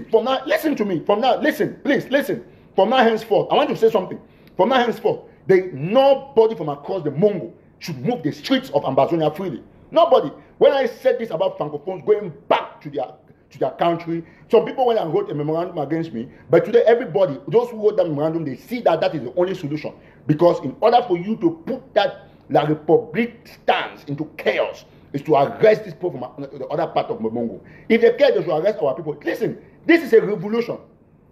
from now, listen to me, from now, listen, please, listen, from now henceforth, I want to say something. From now henceforth, nobody from across the Mongo should move the streets of Ambazonia freely. Nobody. When I said this about Francophones going back to their country, some people went and wrote a memorandum against me, but today everybody, those who wrote that memorandum, they see that that is the only solution. Because in order for you to put that La Republique stance into chaos, is to arrest these people from the other part of Mongo. If they care, they should arrest our people. Listen, this is a revolution.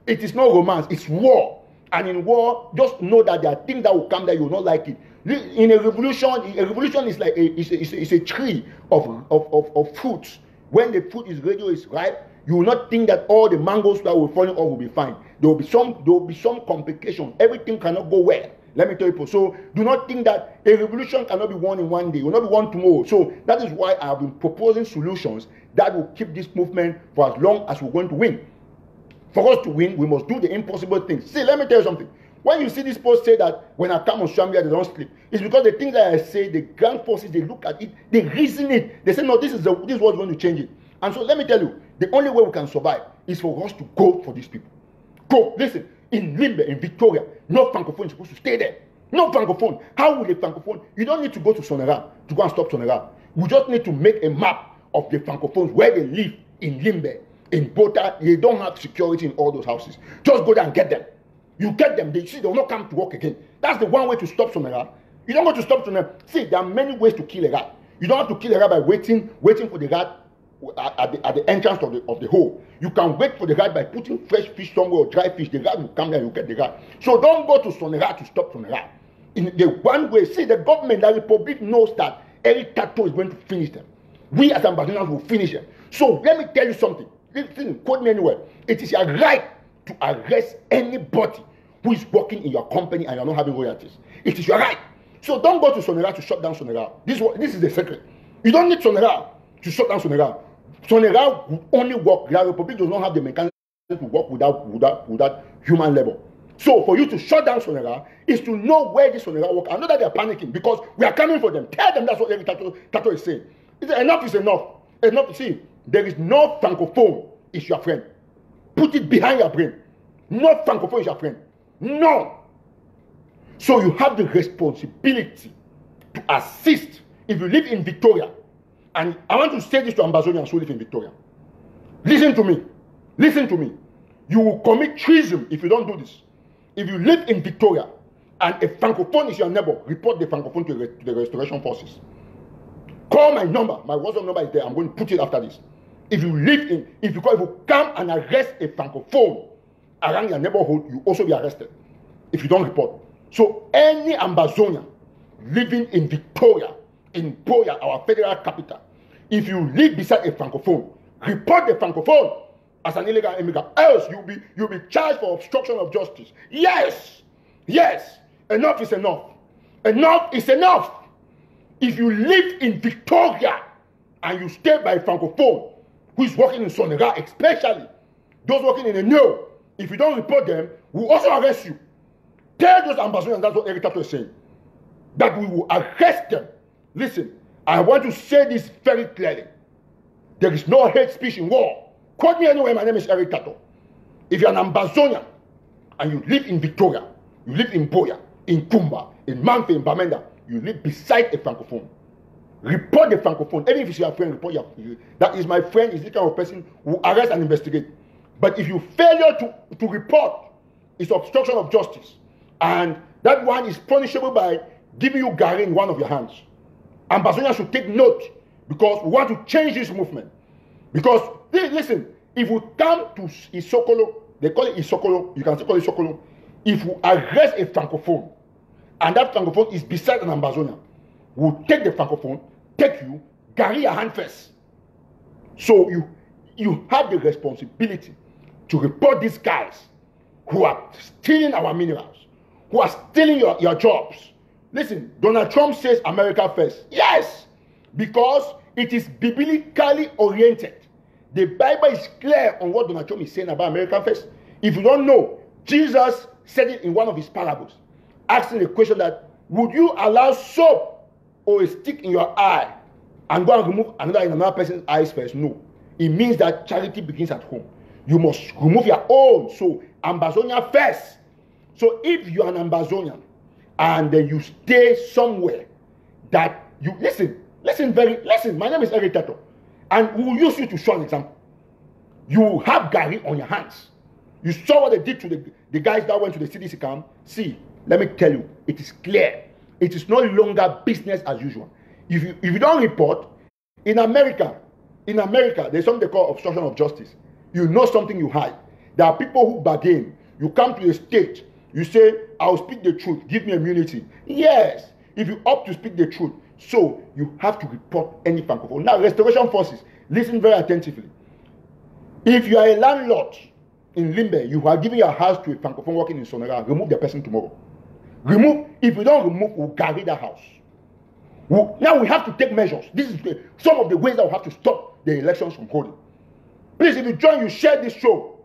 It is not romance, it's war. And in war, just know that there are things that will come that you will not like it. In a revolution is like a tree of fruits. When the fruit is ready, is ripe, you will not think that all the mangoes that will fall off will be fine. There will be some complication. Everything cannot go well. Let me tell you. So do not think that a revolution cannot be won in one day. It will not be won tomorrow. So that is why I have been proposing solutions that will keep this movement for as long as we're going to win. For us to win, we must do the impossible things. See, let me tell you something. When you see this post say that when I come on social media, they don't sleep, it's because the things that I say, the ground forces, they look at it, they reason it. They say, no, this is what's going to change it. And so let me tell you, the only way we can survive is for us to go for these people. Go. Listen, in Limbe, in Victoria, no Francophone is supposed to stay there. No Francophone. How will a Francophone? You don't need to go to Sonora to go and stop Sonora. We just need to make a map of the Francophones where they live in Limbe, in Bota. They don't have security in all those houses. Just go there and get them. You get them, they will not come to work again. That's the one way to stop Sonora. You don't want to stop Sonora. See, there are many ways to kill a rat. You don't have to kill a rat by waiting for the rat at the entrance of the hole. You can wait for the rat by putting fresh fish somewhere or dry fish. The rat will come there and you get the rat. So don't go to Sonora to stop Sonora. In the one way, see, the government, the Republic knows that Eric Tataw is going to finish them. We as ambassadors will finish them. So let me tell you something. Listen, quote me anywhere. It is your right to arrest anybody who is working in your company and you're not having royalties. It is your right. So don't go to Sonora to shut down Sonora. This is the secret. You don't need Sonora to shut down Sonora. Sonora will only work. The Republic does not have the mechanism to work without human labor. So for you to shut down Sonora is to know where this Sonora work. I know that they are panicking because we are coming for them. Tell them that's what Eric Tataw is saying. Enough is enough. Enough. See, there is no Francophone is your friend. Put it behind your brain. No Francophone is your friend. No. So you have the responsibility to assist. If you live in Victoria, and I want to say this to Ambazonians who live in Victoria. Listen to me. Listen to me. You will commit treason if you don't do this. If you live in Victoria and a Francophone is your neighbor, report the Francophone to the restoration forces. Call my number. My WhatsApp number is there. I'm going to put it after this. If you come and arrest a Francophone around your neighborhood, you also be arrested if you don't report. So any Ambazonian living in Victoria, in Boya, our federal capital, if you live beside a Francophone, report the Francophone as an illegal immigrant. Else you'll be charged for obstruction of justice. Yes. Enough is enough. Enough is enough. If you live in Victoria and you stay by a Francophone who is working in Sonora, especially those working in the know, if you don't report them, we'll also arrest you. Tell those ambassadors, that's what Eric Tataw is saying, that we will arrest them. Listen, I want to say this very clearly. There is no hate speech in war. Quote me anywhere, my name is Eric Tataw. If you're an Ambazonian and you live in Victoria, you live in Boya, in Kumba, in Manfe, in Bamenda, you live beside a Francophone. Report the Francophone. Even if it's your friend, report your friend. That is my friend, is the kind of person who arrest and investigate. But if you fail to report, it's obstruction of justice. And that one is punishable by giving you Gary in one of your hands. Ambassadors should take note because we want to change this movement. Because, listen, if we come to Isokolo, they call it Isokolo, you can still call it Isokolo. If we arrest a Francophone, and that Francophone is beside an Ambazonian, we'll take the Francophone, take you, Gary your hand first. So you have the responsibility to report these guys who are stealing our minerals, who are stealing your jobs. Listen, Donald Trump says America first. Yes, because it is biblically oriented. The Bible is clear on what Donald Trump is saying about America first. If you don't know, Jesus said it in one of his parables, asking the question that, would you allow soap or a stick in your eye and go and remove another in another person's eyes first? No. It means that charity begins at home. You must remove your own. So, Ambazonia first. So, if you are an Ambazonian and then you stay somewhere that you listen, my name is Eric Tataw, and we will use you to show an example. You have Gary on your hands. You saw what they did to the guys that went to the CDC camp. See, let me tell you, it is clear. It is no longer business as usual. If you don't report, in America, there's something they call obstruction of justice. You know something, you hide. There are people who bargain. You come to the stage, you say, I'll speak the truth, give me immunity. Yes, if you opt to speak the truth. So you have to report any francophone. Now, restoration forces, listen very attentively. If you are a landlord in Limbe, you are giving your house to a francophone working in Sonora, remove the person tomorrow. If you don't remove, we'll carry the house. Now we have to take measures. This is some of the ways that we have to stop the elections from holding. Please, if you join, you share this show.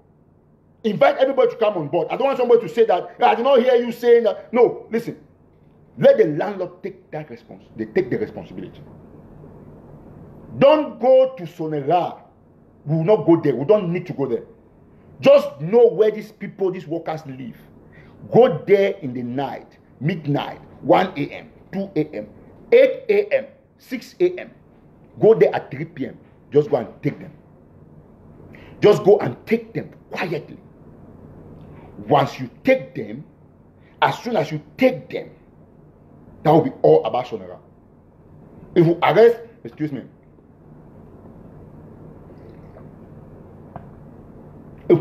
Invite everybody to come on board. I don't want somebody to say that, I did not hear you saying that. No, listen. Let the landlord take that responsibility. They take the responsibility. Don't go to Sonora. We will not go there. We don't need to go there. Just know where these people, these workers live. Go there in the night, midnight, 1 a.m., 2 a.m., 8 a.m., 6 a.m. Go there at 3 p.m. Just go and take them. Just go and take them quietly. Once you take them, as soon as you take them, that will be all about Sonora. If you arrest, if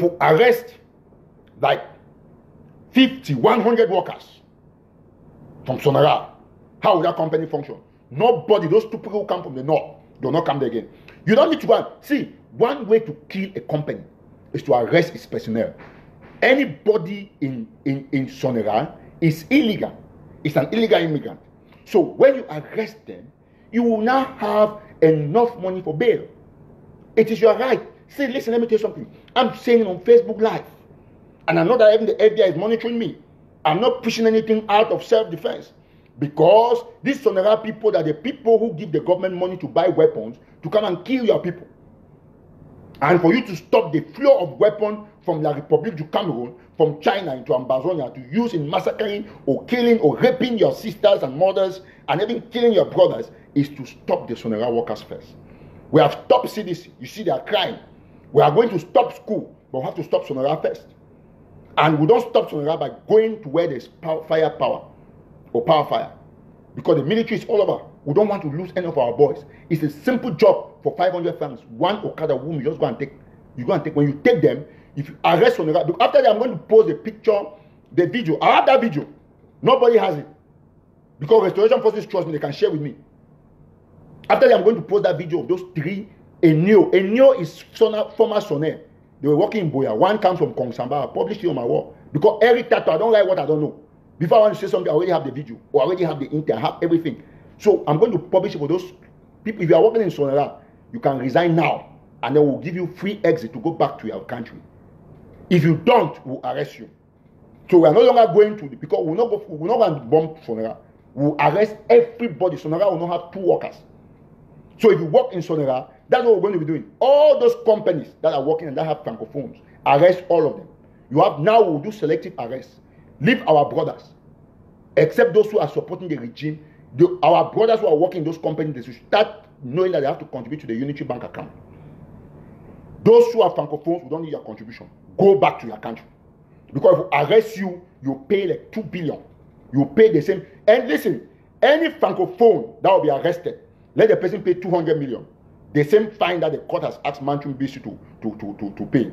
you arrest like 50, 100 workers from Sonora, how will that company function? Nobody, those two people who come from the north, they'll not come there again. You don't need to go and see. One way to kill a company is to arrest its personnel. Anybody in Sonora is illegal. It's an illegal immigrant. So when you arrest them, you will now have enough money for bail. It is your right. Say, listen, let me tell you something. I'm saying it on Facebook Live. And I know that even the FBI is monitoring me. I'm not pushing anything out of self-defense. Because these Sonora people are the people who give the government money to buy weapons to come and kill your people. And for you to stop the flow of weapons from La République du Cameroon, from China into Ambazonia to use in massacring or killing or raping your sisters and mothers and even killing your brothers is to stop the Sonora workers first. We have stopped CDC. You see they are crying. We are going to stop school, but we have to stop Sonora first. And we don't stop Sonora by going to where there's firepower or power fire. Because the military is all over. We don't want to lose any of our boys. It's a simple job for 500 francs. One Okada whom you just go and take. You go and take. When you take them, if you arrest Sonora, after that I'm going to post the picture, the video. I have that video. Nobody has it. Because Restoration Forces trust me, they can share with me. After that I'm going to post that video of those three. Enyo is former Soner. They were working in Boya. One comes from Kongsamba. I published it on my wall. Because Eric Tataw, I don't like what I don't know. Before I want to say something, I already have the video. Or I already have the intent. I have everything. So I'm going to publish it for those people. If you are working in Sonora, you can resign now. And then we'll give you free exit to go back to your country. If you don't, we'll arrest you. So we are no longer going to, because we're not going to bomb Sonora. We'll arrest everybody. Sonora will not have 2 workers. So if you work in Sonora, that's what we're going to be doing. All those companies that are working and that have francophones, arrest all of them. You have now, we'll do selective arrests. Leave our brothers, except those who are supporting the regime. Our brothers who are working in those companies, they should start knowing that they have to contribute to the unitary bank account. Those who are francophones, we don't need your contribution. Go back to your country. Because if we arrest you, you pay like 2 billion. You pay the same. And listen, any francophone that will be arrested, let the person pay 200 million. The same fine that the court has asked Manchum BC to pay.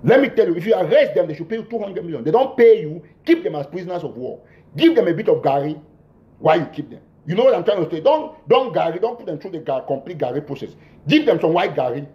Let me tell you, if you arrest them, they should pay you 200 million. They don't pay you, keep them as prisoners of war. Give them a bit of Gary while you keep them. You know what I'm trying to say? Don't Gary, don't put them through the complete Gary process. Give them some white Gary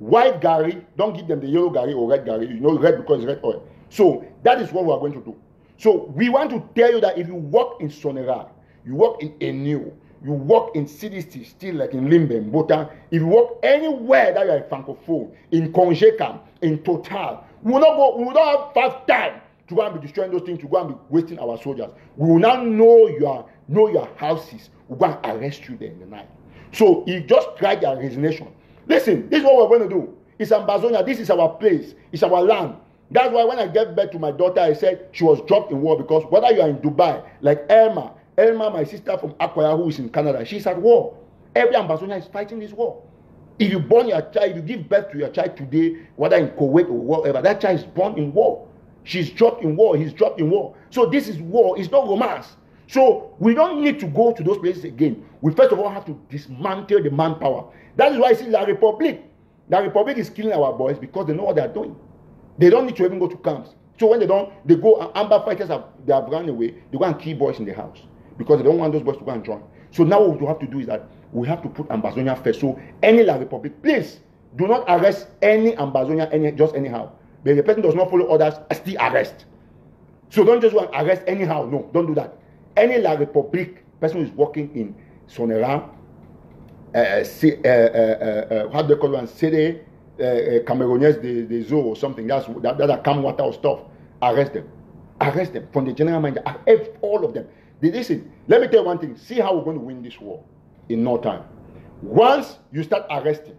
white Gary, don't give them the yellow Gary or red Gary. You know, red because it's red oil. So that is what we are going to do. So we want to tell you that if you work in Sonera, you work in Enio, you work in CDC, still like in Limbe, in Botan, if you work anywhere that you are a francophone, in Congecam, in Total, we will not have time to go and be destroying those things, to go and be wasting our soldiers. We will now know your houses. We'll go and arrest you there in the night. So you just try their resignation. Listen, this is what we're going to do. It's Ambazonia. This is our place. It's our land. That's why when I gave birth to my daughter, I said she was dropped in war, because whether you are in Dubai, like Elma, my sister from Akwaya, who is in Canada, she's at war. Every Ambazonia is fighting this war. If you born your child, if you give birth to your child today, whether in Kuwait or whatever, that child is born in war. She's dropped in war. He's dropped in war. So this is war. It's not romance. So we don't need to go to those places again. We first of all have to dismantle the manpower. That is why I see La Republic. La Republic is killing our boys because they know what they are doing. They don't need to even go to camps. So when they go and Amber fighters they have run away. They go and kill boys in the house because they don't want those boys to go and join. So now what we have to do is that we have to put Ambazonia first. So any La Republic, please do not arrest any Ambazonia just anyhow. But the person does not follow orders, still arrest. So don't just go and arrest anyhow. No, don't do that. Any La Republic person who is working in Sonera, how do they call it? Sede, Cameroonians, the zoo or something, that are Cam water or stuff, arrest them. Arrest them from the general manager. All of them. Listen, let me tell you one thing. See how we're going to win this war in no time. Once you start arresting,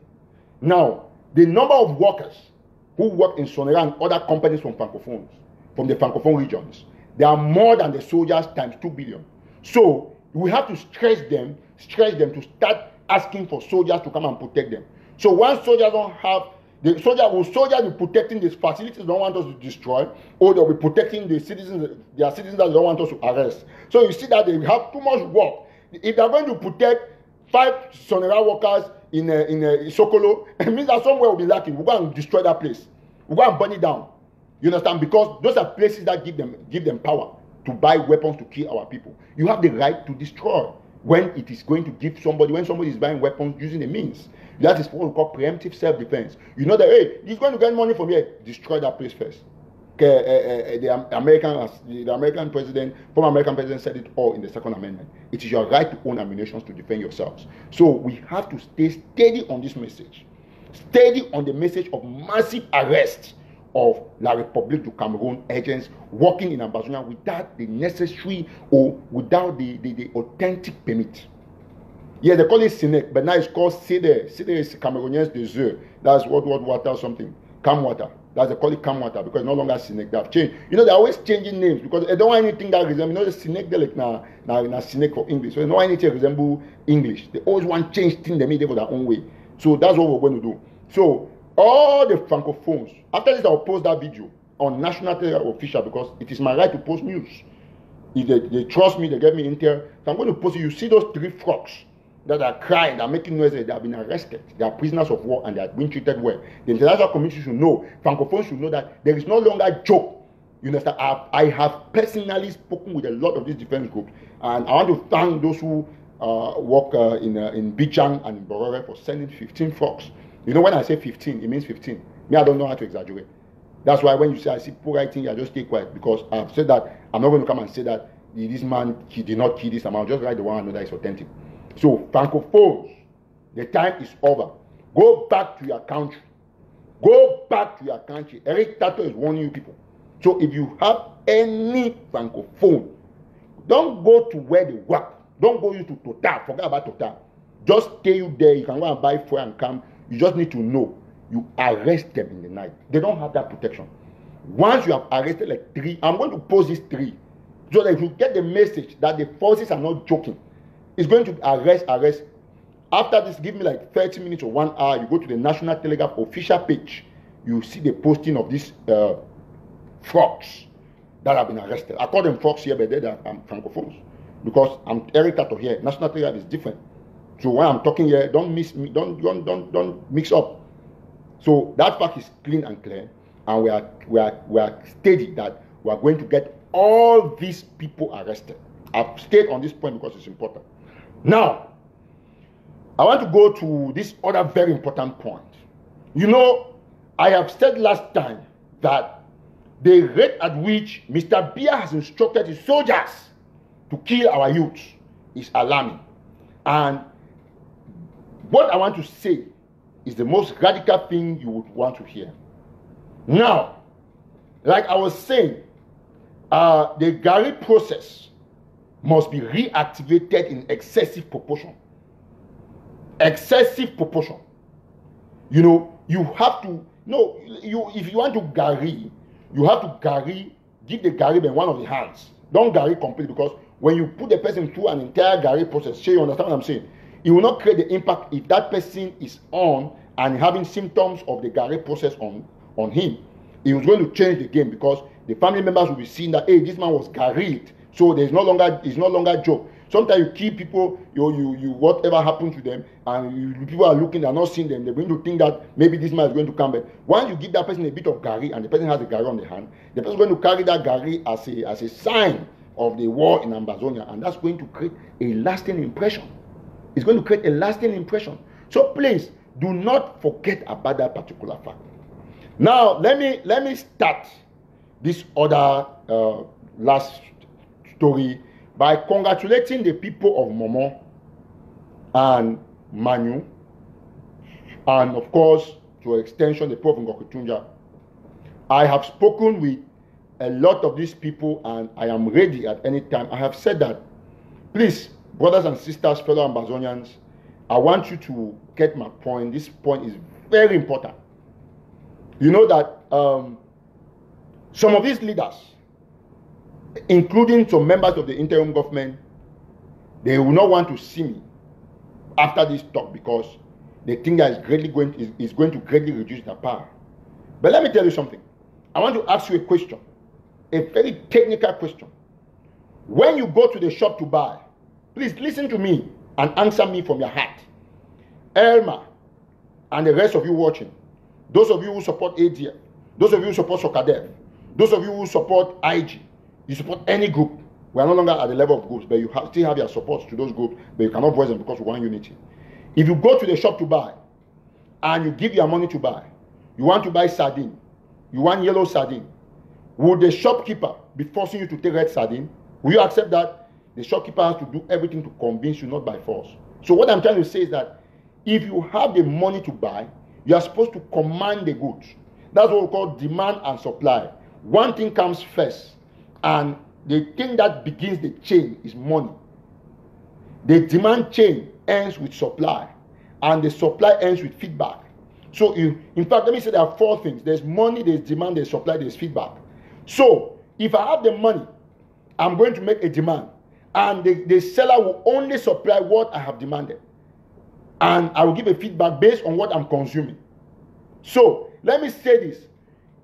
now the number of workers who work in Sonera and other companies from Francophones, from the Francophone regions, they are more than the soldiers times 2 billion. So we have to stretch them to start asking for soldiers to come and protect them. So once soldiers don't have, soldiers will be protecting these facilities they don't want us to destroy, or they'll be protecting the citizens, their citizens that they don't want us to arrest. So you see that they have too much work. If they're going to protect 5 Sonera workers in Sokolo, it means that somewhere will be lacking. We'll go and destroy that place. We'll go and burn it down. You understand? Because those are places that give them power to buy weapons to kill our people. You have the right to destroy when it is going to give somebody, when somebody is buying weapons using a means. That is what we call preemptive self-defense. You know that, hey, he's going to get money from here. Destroy that place first. The American president, former American president said it all in the Second Amendment. It is your right to own ammunition to defend yourselves. So we have to stay steady on this message. Steady on the message of massive arrest of La Republique du Cameroon agents working in Ambazonia without the necessary or without the authentic permit. Yeah, they call it SINEC, but now it's called CEDE. CEDE is Cameroonians de Zeu. That's what water or something. Cam water. That's they call it Cam water because it's no longer SINEC. They have changed. You know, they're always changing names because they don't want anything that resembles. You know, the SINEC, they like now SINEC for English. So they don't want anything that resemble English. They always want to change things they made for their own way. So that's what we're going to do. So all the Francophones, after this I'll post that video on National Telegraph official because it is my right to post news. If they trust me, they get me intel. So I'm going to post it. You see those 3 frogs that are crying, that are making noise, they have been arrested. They are prisoners of war and they are being treated well. The international community should know, Francophones should know that there is no longer a joke. You understand? I have personally spoken with a lot of these defense groups, and I want to thank those who work in Bichang and in Borore for sending 15 frogs. You know, when I say 15, it means 15. Me, I don't know how to exaggerate. That's why when you say I see poor writing, I just stay quiet because I've said that I'm not going to come and say that this man, he did not kill this amount. Just write the one I know that is authentic. So, Francophones, the time is over. Go back to your country. Go back to your country. Eric Tataw is warning you people. So, if you have any Francophone, don't go to where they work. Don't go you to Total. Forget about Total. Just stay you there. You can go and buy fuel and come. You just need to know. You arrest them in the night. They don't have that protection. Once you have arrested like 3, I'm going to post these 3. So that if you get the message that the forces are not joking, it's going to arrest. After this, give me like 30 minutes or 1 hour. You go to the National Telegraph official page. You see the posting of these frogs that have been arrested. I call them frogs here, but they're Francophones. Because I'm Eric Tataw here. National Telegraph is different. So when I'm talking here, don't mix up. So that fact is clean and clear. And we are steady that we are going to get all these people arrested. I've stayed on this point because it's important. Now, I want to go to this other very important point. You know, I have said last time that the rate at which Mr. Biya has instructed his soldiers to kill our youth is alarming. And what I want to say is the most radical thing you would want to hear. Now, like I was saying, the Gary process must be reactivated in excessive proportion. Excessive proportion. You know, you have to, no, if you want to Gary, you have to give the Gary by one of the hands. Don't Gary completely, because when you put the person through an entire Gary process, sure you understand what I'm saying? It will not create the impact if that person is on and having symptoms of the Gary process on him. It was going to change the game, because the family members will be seeing that, hey, this man was Garied. So it's no longer a joke. Sometimes you keep people, you whatever happened to them, and people are looking, they're not seeing them. They're going to think that maybe this man is going to come back. Once you give that person a bit of Gary, and the person has a Gary on the hand, the person is going to carry that Gary as a sign of the war in Ambazonia, and that's going to create a lasting impression. It's going to create a lasting impression. So please do not forget about that particular fact. Now let me start this other last story by congratulating the people of Momo and Manu, and of course, to extension, the people of Ngokutunja. I have spoken with a lot of these people, and I am ready at any time. I have said that, please, brothers and sisters, fellow Ambazonians, I want you to get my point. This point is very important. You know that some of these leaders, including some members of the interim government, they will not want to see me after this talk, because they think that is going to greatly reduce their power. But let me tell you something. I want to ask you a question, a very technical question. When you go to the shop to buy, please listen to me and answer me from your heart. Elma and the rest of you watching, those of you who support ADF, those of you who support Sokadev, those of you who support IG, you support any group. We are no longer at the level of groups, but you still have your support to those groups, but you cannot voice them because we want unity. If you go to the shop to buy, and you give your money to buy, you want to buy sardine, you want yellow sardine, would the shopkeeper be forcing you to take red sardine? Will you accept that? The shopkeeper has to do everything to convince you, not by force. So what I'm trying to say is that if you have the money to buy, you are supposed to command the goods. That's what we call demand and supply. One thing comes first, and the thing that begins the chain is money. The demand chain ends with supply, and the supply ends with feedback. So in fact, let me say there are four things. There's money, there's demand, there's supply, there's feedback. So if I have the money, I'm going to make a demand, and the seller will only supply what I have demanded, and I will give a feedback based on what I'm consuming. So let me say this.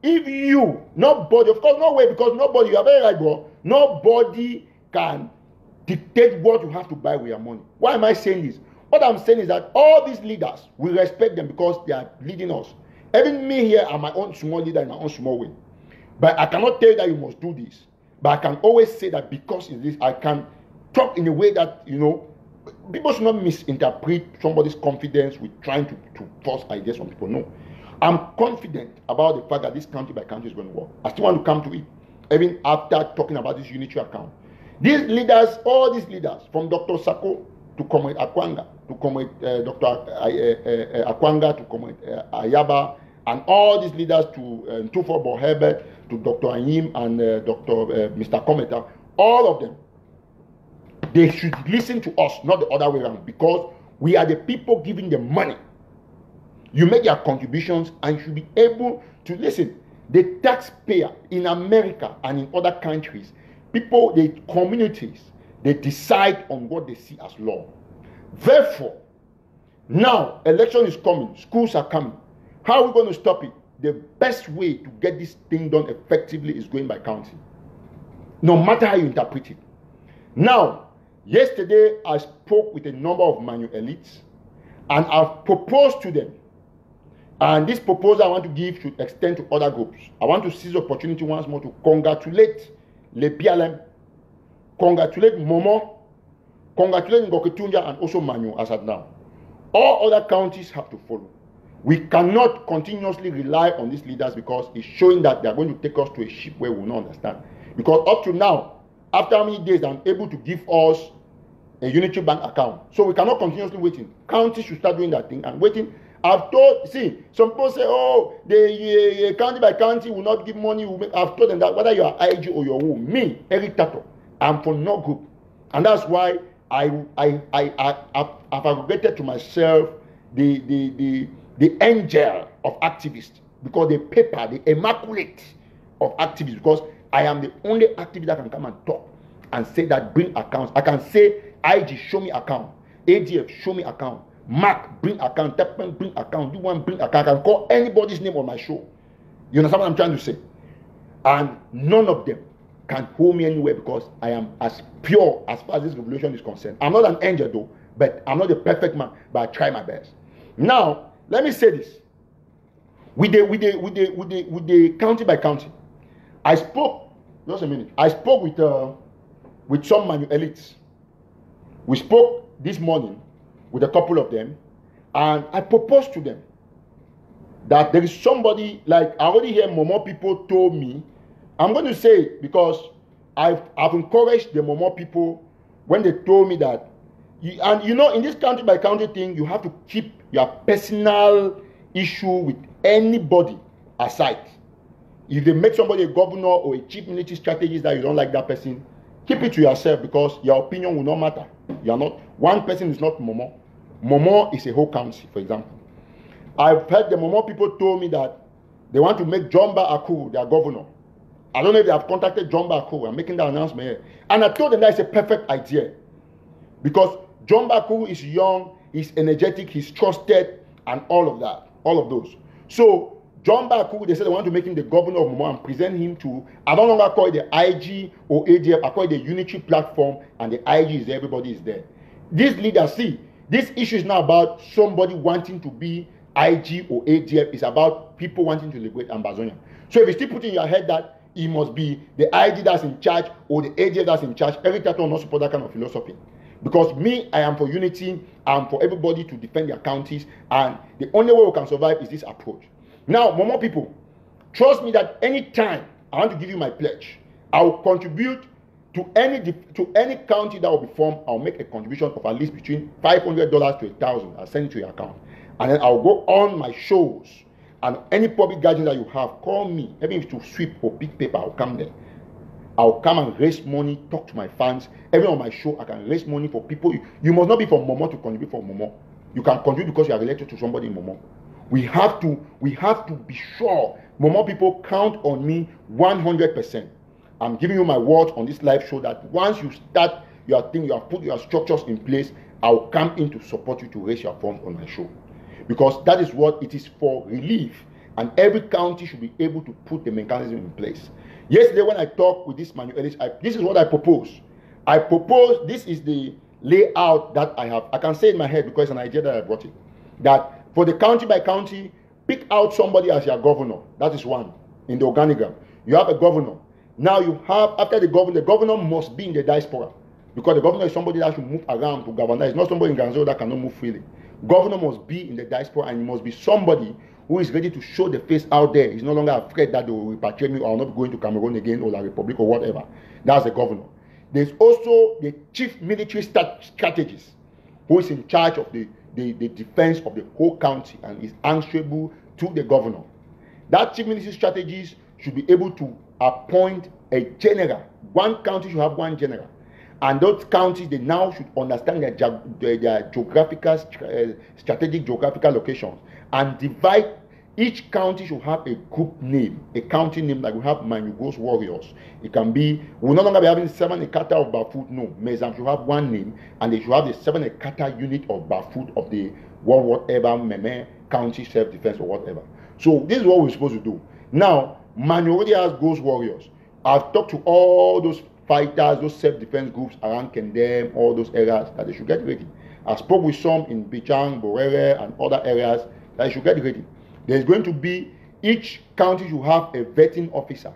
If you, nobody, of course, no way, because nobody, you are very right, bro, nobody can dictate what you have to buy with your money. Why am I saying this? What I'm saying is that all these leaders, we respect them because they are leading us. Even me here, I'm my own small leader in my own small way. But I cannot tell you that you must do this. But I can always say that because of this, I can talk in a way that, you know, people should not misinterpret somebody's confidence with trying to force ideas on people. No. I'm confident about the fact that this country by country is going to work. I still want to come to it, even after talking about this unitary account. These leaders, all these leaders, from Dr. Sako to Comrade Akwanga, to Comrade Dr. Akwanga, to Comrade Ayaba, and all these leaders to Tufo Bohebet, to Dr. Anyim and Dr. Mr. Kometa, all of them, they should listen to us, not the other way around, because we are the people giving them money. You make your contributions and you should be able to listen. The taxpayer in America and in other countries, people, the communities, they decide on what they see as law. Therefore, now election is coming, schools are coming. How are we going to stop it? The best way to get this thing done effectively is going by county. No matter how you interpret it. Now, yesterday I spoke with a number of Manu elites, and I've proposed to them. And this proposal I want to give should extend to other groups. I want to seize the opportunity once more to congratulate Le BLM, congratulate Momo, congratulate Ngokutunja, and also Manu as at now. All other counties have to follow. We cannot continuously rely on these leaders because it's showing that they are going to take us to a ship where we will not understand. Because up to now, after how many days, I'm able to give us a unitary bank account. So we cannot continuously waiting. Counties should start doing that thing and waiting. I've told, see, some people say, oh, the county by county will not give money. I've told them that whether you are IG or your who, me, Eric Tataw, I'm for no group. And that's why I've aggregated to myself the angel of activists, because the paper, the immaculate of activists, because I am the only activist that can come and talk and say that bring accounts. I can say IG, show me account. ADF, show me account. Mark, bring account. Tepman, bring account. You want bring account. I can call anybody's name on my show. You understand what I'm trying to say? And none of them can hold me anywhere because I am as pure as far as this revolution is concerned. I'm not an angel though, but I'm not the perfect man, but I try my best. Now, let me say this. With the county by county, I spoke, just a minute, I spoke with some manual elites. We spoke this morning with a couple of them, and I proposed to them that there is somebody, like I already hear Momo people told me, I'm going to say it because I've encouraged the Momo people when they told me that, and you know, in this county by county thing, you have to keep your personal issue with anybody aside. If they make somebody a governor or a chief military strategist that you don't like that person, keep it to yourself because your opinion will not matter. You are not, one person is not Momo. Momo is a whole country, for example. I've heard the Momo people told me that they want to make Jomba Aku their governor. I don't know if they have contacted Jomba Aku. I'm making that announcement here. And I told them that it's a perfect idea. Because Jomba Aku is young, he's energetic, he's trusted, and all of that. All of those. So, Jomba Aku, they said they want to make him the governor of Momo and present him to, I don't longer call it the IG or ADF, I call it the unitary platform, and the IG is there, everybody is there. These leaders, see, this issue is not about somebody wanting to be IG or ADF, it's about people wanting to liberate Ambazonia. So if you still put in your head that it must be the IG that's in charge or the ADF that's in charge, every Tataw will not support that kind of philosophy. Because me, I am for unity, I'm for everybody to defend their counties, and the only way we can survive is this approach. Now, Momo people, trust me that anytime I want to give you my pledge, I will contribute to any county that will be formed. I'll make a contribution of at least between $500 to $1,000. I'll send it to your account, and then I'll go on my shows and any public gathering that you have. Call me, even if to sweep or pick paper, I'll come there. I'll come and raise money, talk to my fans. Even on my show, I can raise money for people. You must not be from Momo to contribute for Momo. You can contribute because you are related to somebody in Momo. We have to be sure. Momo people, count on me 100%. I'm giving you my word on this live show that once you start your thing, you have put your structures in place, I'll come in to support you to raise your funds on my show. Because that is what it is for, relief. And every county should be able to put the mechanism in place. Yesterday when I talked with this manualist, this is what I propose. I propose, this is the layout that I have. I can say it in my head because it's an idea that I brought it. That for the county by county, pick out somebody as your governor. That is one in the organigram. You have a governor. Now you have, after the governor must be in the diaspora. Because the governor is somebody that should move around to govern. It's not somebody in Ganzo that cannot move freely. Governor must be in the diaspora, and he must be somebody who is ready to show the face out there. He's no longer afraid that they will repatriate me or not going to Cameroon again or La Republic or whatever. That's the governor. There's also the chief military strategist who is in charge of the defense of the whole county and is answerable to the governor. That chief military strategist should be able to appoint a general. One county should have one general. And those counties, they now should understand their geographical, strategic geographical locations and divide. Each county should have a group name, a county name, like we have Manugos Warriors. It can be, we'll no longer be having 7 Ekata of Bafut. No, Mezam should have one name, and they should have the 7 Ekata unit of Bafut of the whatever Meme County Self-Defense or whatever. So this is what we're supposed to do. Now, Manu already has Ghost Warriors. I've talked to all those fighters, those self-defense groups around Kendem, all those areas that they should get ready. I spoke with some in Bichang, Borere, and other areas that they should get ready. There's going to be, each county should have a vetting officer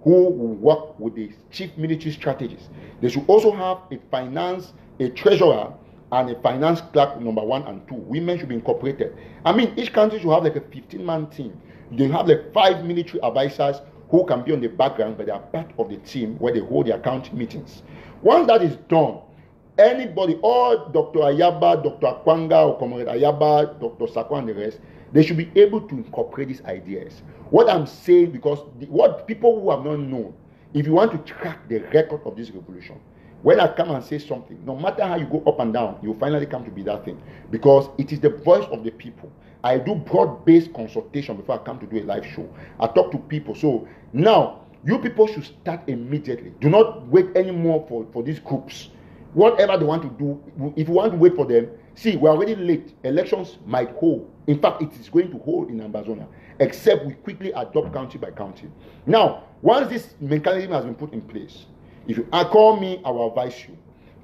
who will work with the chief military strategist. They should also have a finance, a treasurer, and a finance clerk number 1 and 2. Women should be incorporated. I mean, each country should have like a 15-man team. They have like 5 military advisors who can be on the background, but they are part of the team where they hold their county meetings. Once that is done, anybody, or Dr. Ayaba, Dr. Akwanga, or Comrade Ayaba, Dr. Sako, and the rest, they should be able to incorporate these ideas. What I'm saying, because what people who have not known, if you want to track the record of this revolution, when I come and say something, no matter how you go up and down, you finally come to be that thing. Because it is the voice of the people. I do broad-based consultation before I come to do a live show. I talk to people. So now, you people should start immediately. Do not wait anymore for these groups. Whatever they want to do, if you want to wait for them, see, we're already late. Elections might hold. In fact, it is going to hold in Amazonia, except we quickly adopt county by county. Now, once this mechanism has been put in place, if you call me, I will advise you.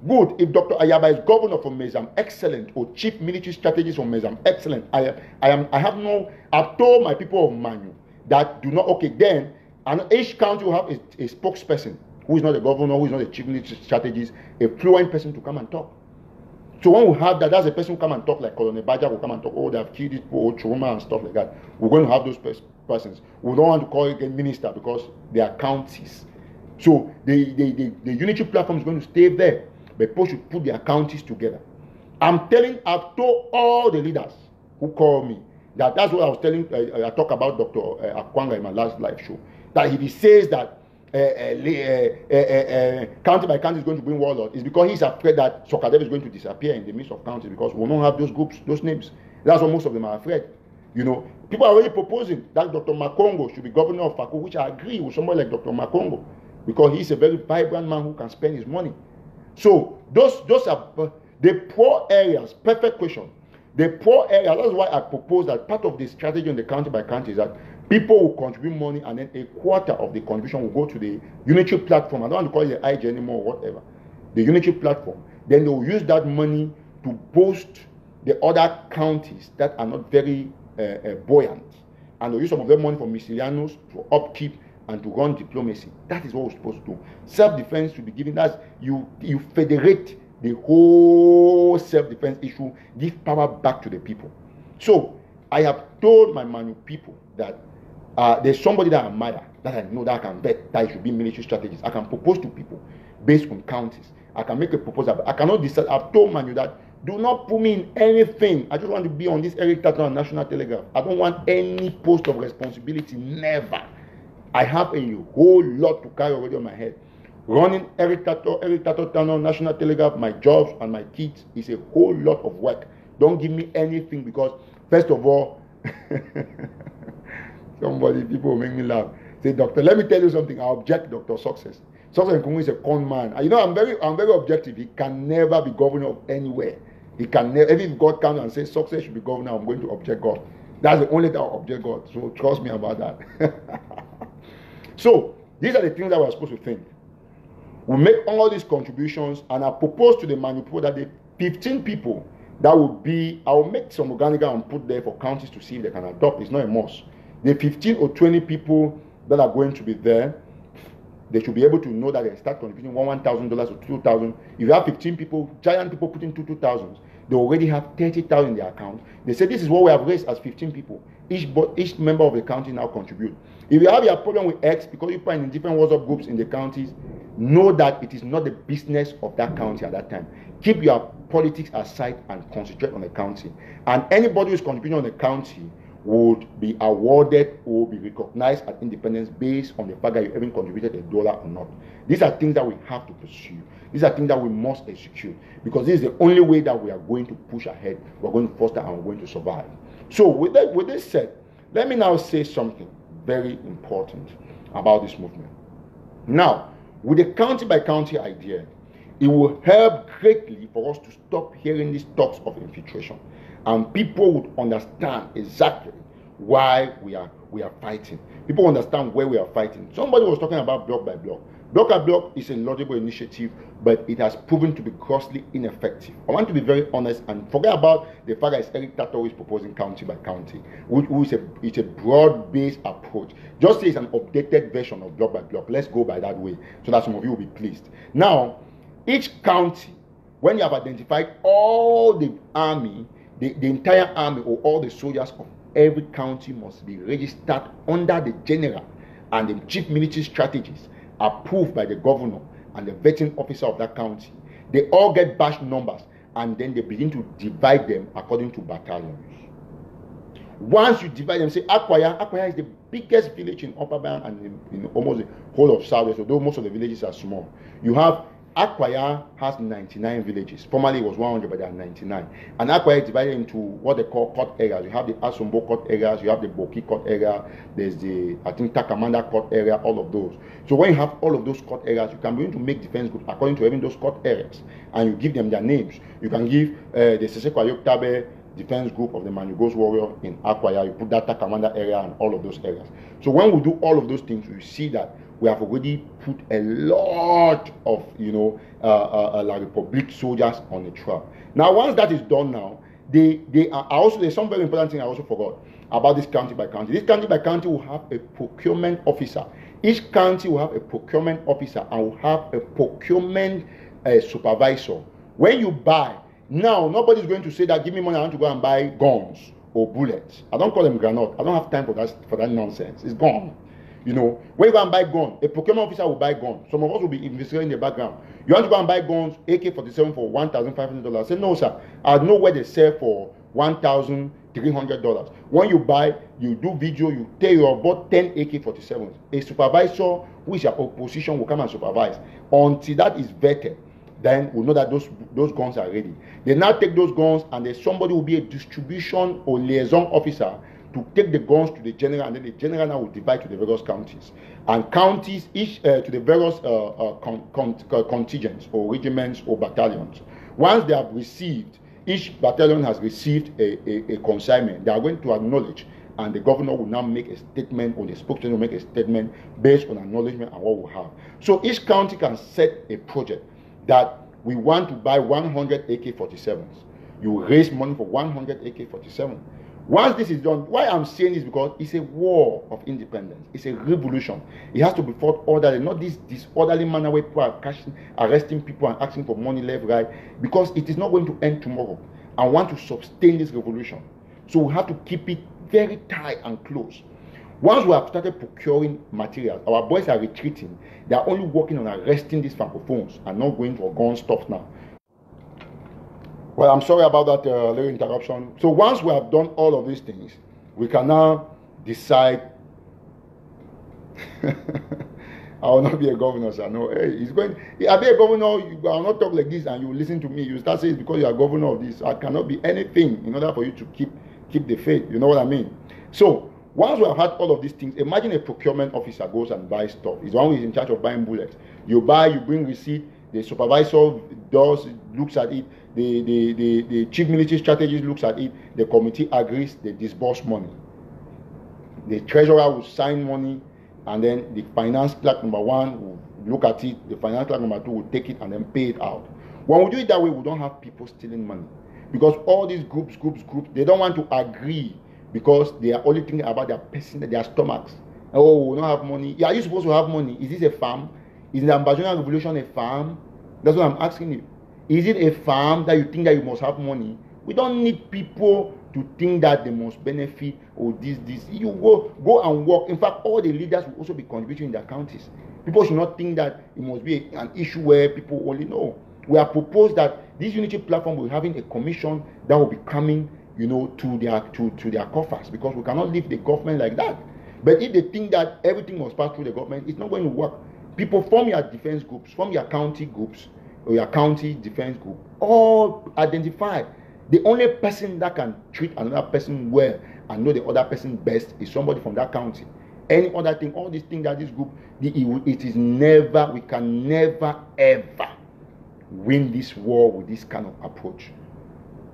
Good. If Dr. Ayaba is governor for Mezam, excellent. Or chief military strategist for Mezam, excellent. I've told my people of Manu that do not, okay, then, and each county will have a spokesperson who is not a governor, who is not a chief military strategist, a fluent person to come and talk. So when we have that, that's a person who come and talk, like Colonel Baja will come and talk, oh, they have killed this poor Churuma and stuff like that. We're going to have those persons. We don't want to call it a minister because they are counties. So the unity platform is going to stay there, but people should put their counties together. I've told all the leaders who call me that's what I was telling. I talked about Dr. Akwanga in my last live show. That if he says that county by county is going to bring warlord, is because he's afraid that Sokadev is going to disappear in the midst of counties because we don't have those groups, those names. That's what most of them are afraid. You know, people are already proposing that Dr. Makongo should be governor of Fako, which I agree with somebody like Dr. Makongo, because he's a very vibrant man who can spend his money. So those are the poor areas. Perfect question. The poor areas. That's why I propose that part of the strategy on the county by county is that people will contribute money, and then a quarter of the contribution will go to the unity platform. I don't want to call it the IG anymore or whatever. The unity platform. Then they will use that money to boost the other counties that are not very buoyant, and they'll use some of their money for miscellaneous, to upkeep, and to run diplomacy. That is what we're supposed to do. Self-defense should be given. That's you federate the whole self-defense issue, give power back to the people. So I have told my Manu people that there's somebody that I admire, that I know that I can bet that it should be military strategist. I can propose to people based on counties. I can make a proposal. I cannot decide. I've told Manu that do not put me in anything. I just want to be on this Eric Tataw and National Telegraph. I don't want any post of responsibility. Never. I have a whole lot to carry already on my head. Running Eric Tataw, National Telegraph, my jobs and my kids is a whole lot of work. Don't give me anything because, first of all, people will make me laugh. Say, doctor, let me tell you something. I object, Dr. Success. Success Nkungu is a con man. You know, I'm very objective. He can never be governor of anywhere. He can never. If God comes and says Success should be governor, I'm going to object God. That's the only time I object God. So trust me about that. So these are the things that we're supposed to think. We make all these contributions, and I propose to the Manipo that the 15 people that will be, I will make some organigram and put there for counties to see if they can adopt. It's not a must. The 15 or 20 people that are going to be there, they should be able to know that they start contributing $1,000 or $2,000. If you have 15 people, giant people putting $2,000, they already have $30,000 in their account. They say this is what we have raised as 15 people. Each member of the county now contribute. If you have your problem with X because you find in different WhatsApp groups in the counties, know that it is not the business of that county at that time. Keep your politics aside and concentrate on the county. And anybody who is contributing on the county would be awarded or be recognized at independence based on the fact that you haven't contributed $1 or not. These are things that we have to pursue. These are things that we must execute, because this is the only way that we are going to push ahead, we're going to foster, and we're going to survive. So with this said, let me now say something very important about this movement. Now, with the county by county idea, it will help greatly for us to stop hearing these talks of infiltration, and people would understand exactly why we are fighting. People understand where we are fighting. Somebody was talking about block by block. Block by block is a laudable initiative, but it has proven to be grossly ineffective. I want to be very honest and forget about the fact that it's Eric Tataw who is proposing county by county, it's a broad-based approach. Just say it's an updated version of block by block. Let's go by that way so that some of you will be pleased. Now, each county When you have identified all the army, the entire army or all the soldiers of every county must be registered under the general and the chief military strategist approved by the governor and the vetting officer of that county. They all get batch numbers, and then they begin to divide them according to battalions. Once you divide them, say Akwaya is the biggest village in Upper Bayan and in almost the whole of Southwest, although most of the villages are small. You have Akwaya has 99 villages. Formerly it was 100, but there are 99. And Akwaya is divided into what they call court areas. You have the Asombo court areas, you have the Boki court area, there's the, I think, Takamanda court area, all of those. So when you have all of those court areas, you can begin to make defense groups according to even those court areas. And you give them their names. You can give the Sesekwa Yoktabe defense group of the Manugos warrior in Akwaya. You put that Takamanda area and all of those areas. So when we do all of those things, we see that we have already put a lot of, like Republic soldiers on the trail. Now, once that is done now, they are also, there's some very important thing I also forgot about this county by county. This county by county will have a procurement officer. Each county will have a procurement officer and will have a procurement supervisor. When you buy, now nobody's going to say that, give me money, I want to go and buy guns or bullets. I don't call them granite. I don't have time for that nonsense. It's gone. When you go and buy guns, a procurement officer will buy guns. Some of us will be investigating in the background. You want to go and buy guns, AK-47 for $1,500. Say, no, sir. I know where they sell for $1,300. When you buy, you do video, you tell you bought 10 AK-47s. A supervisor who is your opposition will come and supervise. Until that is vetted, then we'll know that those guns are ready. They now take those guns, and then somebody will be a distribution or liaison officer to take the guns to the general, and then the general now will divide to the various counties. And counties, each to the various contingents or regiments or battalions. Once they have received, each battalion has received a consignment, they are going to acknowledge, and the governor will now make a statement, or the spokesman will make a statement based on acknowledgement and what we have. So each county can set a project that we want to buy 100 AK-47s. You raise money for 100 AK-47. Once this is done, why I'm saying this, because it's a war of independence. It's a revolution. It has to be fought orderly, not this disorderly manner where people are arresting people and asking for money left, right, because it is not going to end tomorrow. I want to sustain this revolution. So we have to keep it very tight and close. Once we have started procuring materials, our boys are retreating. They are only working on arresting these francophones and not going for gun stuff now. Well, I'm sorry about that little interruption. So once we have done all of these things, we can now decide. I will not be a governor, sir. No, hey, he's going. I'll be a governor. I will not talk like this, and you listen to me. You start saying it's because you are governor of this. I cannot be anything in order for you to keep the faith. You know what I mean? So once we have had all of these things, imagine a procurement officer goes and buys stuff. He's the one who is in charge of buying bullets. You buy, you bring receipt. The supervisor looks at it. The chief military strategist looks at it. The committee agrees. They disburse money. The treasurer will sign money, and then the finance clerk number 1 will look at it. The finance clerk number 2 will take it and then pay it out. When we do it that way, we don't have people stealing money, because all these groups, they don't want to agree, because they are only thinking about their stomachs. Oh, we don't have money. Yeah, are you supposed to have money? Is this a farm? Is the Ambazonian Revolution a farm? That's what I'm asking you. Is it a farm that you think that you must have money? We don't need people to think that they must benefit or this. You go and work. In fact, all the leaders will also be contributing in their counties. People should not think that it must be an issue where people only know. We have proposed that this unity platform will be having a commission that will be coming, to their coffers, because we cannot leave the government like that. But if they think that everything must pass through the government, it's not going to work. People, form your defense groups, form your county groups, or your county defense group, all identify. The only person that can treat another person well and know the other person best is somebody from that county. Any other thing, all these things that this group, it is never, we can never ever win this war with this kind of approach.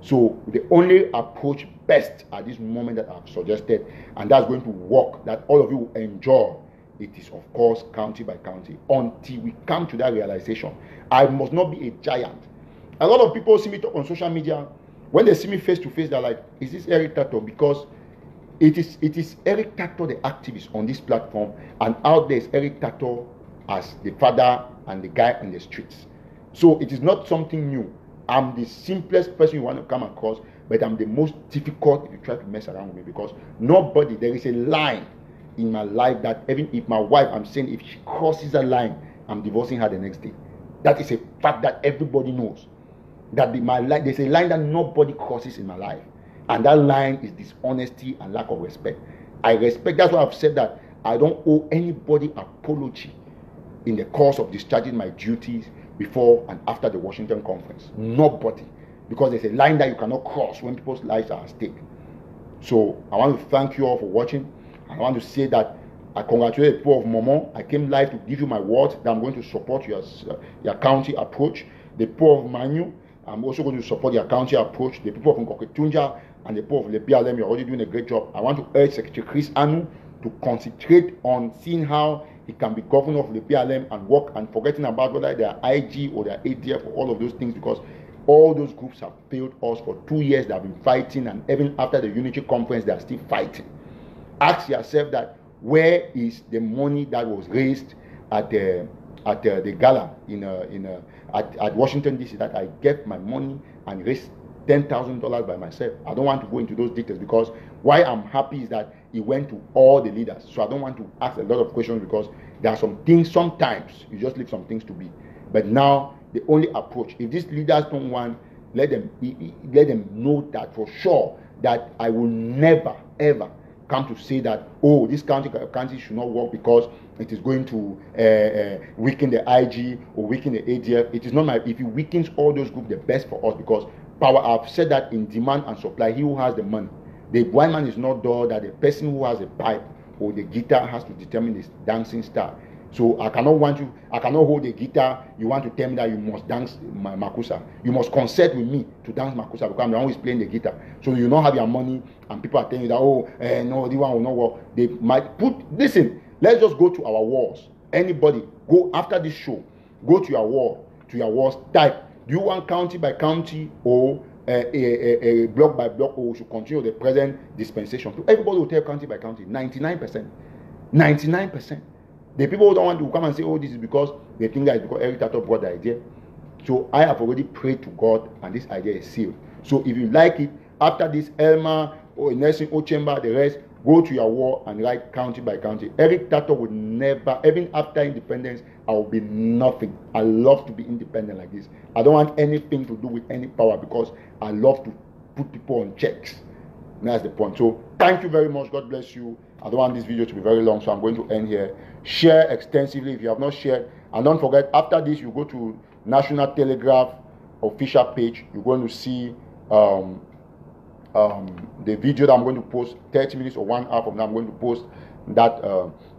So the only approach best at this moment that I've suggested, and that's going to work, that all of you will enjoy, it is of course county by county, until we come to that realization. I must not be a giant. A lot of people see me talk on social media. When they see me face to face, they're like, is this Eric Tataw? Because it is Eric Tataw, the activist on this platform, and out there is Eric Tataw as the father and the guy in the streets. So it is not something new. I'm the simplest person you want to come across, but I'm the most difficult if you try to mess around with me, because nobody, there is a line in my life that even if my wife, I'm saying if she crosses a line, I'm divorcing her the next day. That is a fact that everybody knows. That my life, there's a line that nobody crosses in my life, and that line is dishonesty and lack of respect. I respect. That's why I've said that I don't owe anybody apology in the course of discharging my duties before and after the Washington conference. Nobody, because there's a line that you cannot cross when people's lives are at stake. So I want to thank you all for watching. I want to say that I congratulate the people of Momo. I came live to give you my word that I'm going to support your county approach. The people of Manu, I'm also going to support your county approach. The people of Nkoketunja and the people of Lebialem, you're already doing a great job. I want to urge Secretary Chris Anu to concentrate on seeing how he can be governor of Lebialem and work, and forgetting about whether they are IG or they are ADF or all of those things, because all those groups have failed us for 2 years. They have been fighting, and even after the Unity Conference, they are still fighting. Ask yourself that, where is the money that was raised at the gala at Washington DC, that I gave my money and raised $10,000 by myself? I don't want to go into those details, because why I'm happy is that it went to all the leaders. So I don't want to ask a lot of questions, because there are some things, sometimes you just leave some things to be. But now the only approach, if these leaders don't want, let them know that for sure that I will never ever come to say that, oh, this county should not work because it is going to weaken the IG or weaken the ADF. It is not my, if it weakens all those groups, the best for us, because power, I've said that in demand and supply, he who has the money. The blind man is not dull, that the person who has a pipe or the guitar has to determine his dancing style. So I cannot hold the guitar. You want to tell me that you must dance my makusa. You must concert with me to dance makusa, because I'm the one who is playing the guitar. So you don't have your money, and people are telling you that, oh, no, this one will not work. They might put, listen, let's just go to our walls. Anybody, go after this show, go to your walls, type, do you want county by county or a block by block, or we should continue the present dispensation? So everybody will tell county by county, 99%. 99%. The people who don't want to come and say, oh, this is because they think that it's because Eric Tataw brought the idea. So I have already prayed to God, and this idea is sealed. So if you like it, after this, Elma or Nelson Ochemba, the rest, go to your wall and write county by county. Eric Tataw would never, even after independence, I will be nothing. I love to be independent like this. I don't want anything to do with any power, because I love to put people on checks. And that's the point. So thank you very much. God bless you. I don't want this video to be very long, so I'm going to end here. Share extensively if you have not shared. And don't forget, after this, you go to National Telegraph official page. You're going to see the video that I'm going to post 30 minutes or 1 hour from now. I'm going to post that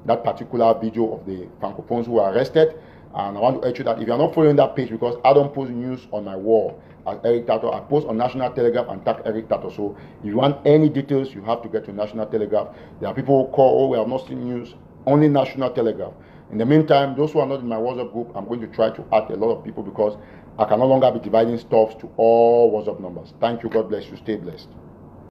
that particular video of the Francophones who were arrested. And I want to urge you that if you are not following that page, because I don't post news on my wall as Eric Tataw, I post on National Telegraph and tag Eric Tataw. So if you want any details, you have to get to National Telegraph. There are people who call, oh, we have not seen news, only National Telegraph. In the meantime, those who are not in my WhatsApp group, I'm going to try to add a lot of people, because I can no longer be dividing stuff to all WhatsApp numbers. Thank you. God bless you. Stay blessed.